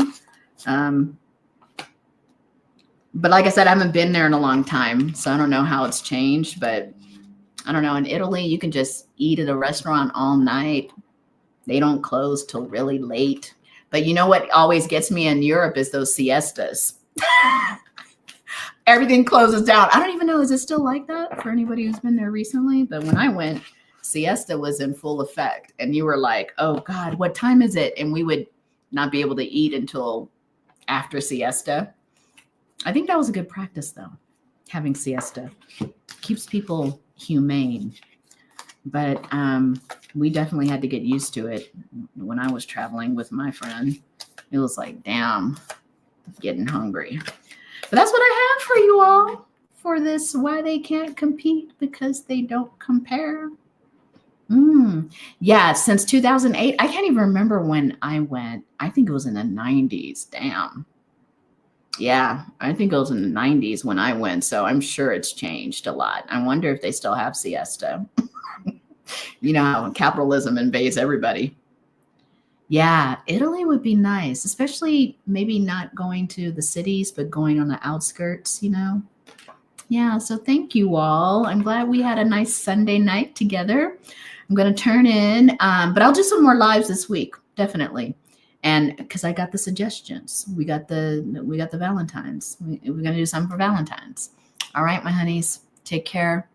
But like I said, I haven't been there in a long time, so I don't know how it's changed, but I don't know. In Italy, you can just eat at a restaurant all night. They don't close till really late. But you know what always gets me in Europe is those siestas. Everything closes down. I don't even know, is it still like that for anybody who's been there recently? But when I went, siesta was in full effect. And you were like, oh God, what time is it? And we would not be able to eat until after siesta. I think that was a good practice though, having siesta. Keeps people humane. But we definitely had to get used to it. When I was traveling with my friend, it was like, damn, getting hungry. But that's what I have for you all for this Why They Can't Compete Because They Don't Compare. Yeah, since 2008. I can't even remember when I went. I think it was in the 90s. Damn. Yeah, I think it was in the 90s when I went. So I'm sure it's changed a lot. I wonder if they still have siesta. You know how capitalism invades everybody. Yeah, Italy would be nice, especially maybe not going to the cities, but going on the outskirts, you know? Yeah, so thank you all. I'm glad we had a nice Sunday night together. I'm going to turn in, but I'll do some more lives this week, definitely. And because I got the suggestions, we got the Valentines. We're going to do something for Valentine's. All right, my honeys, take care.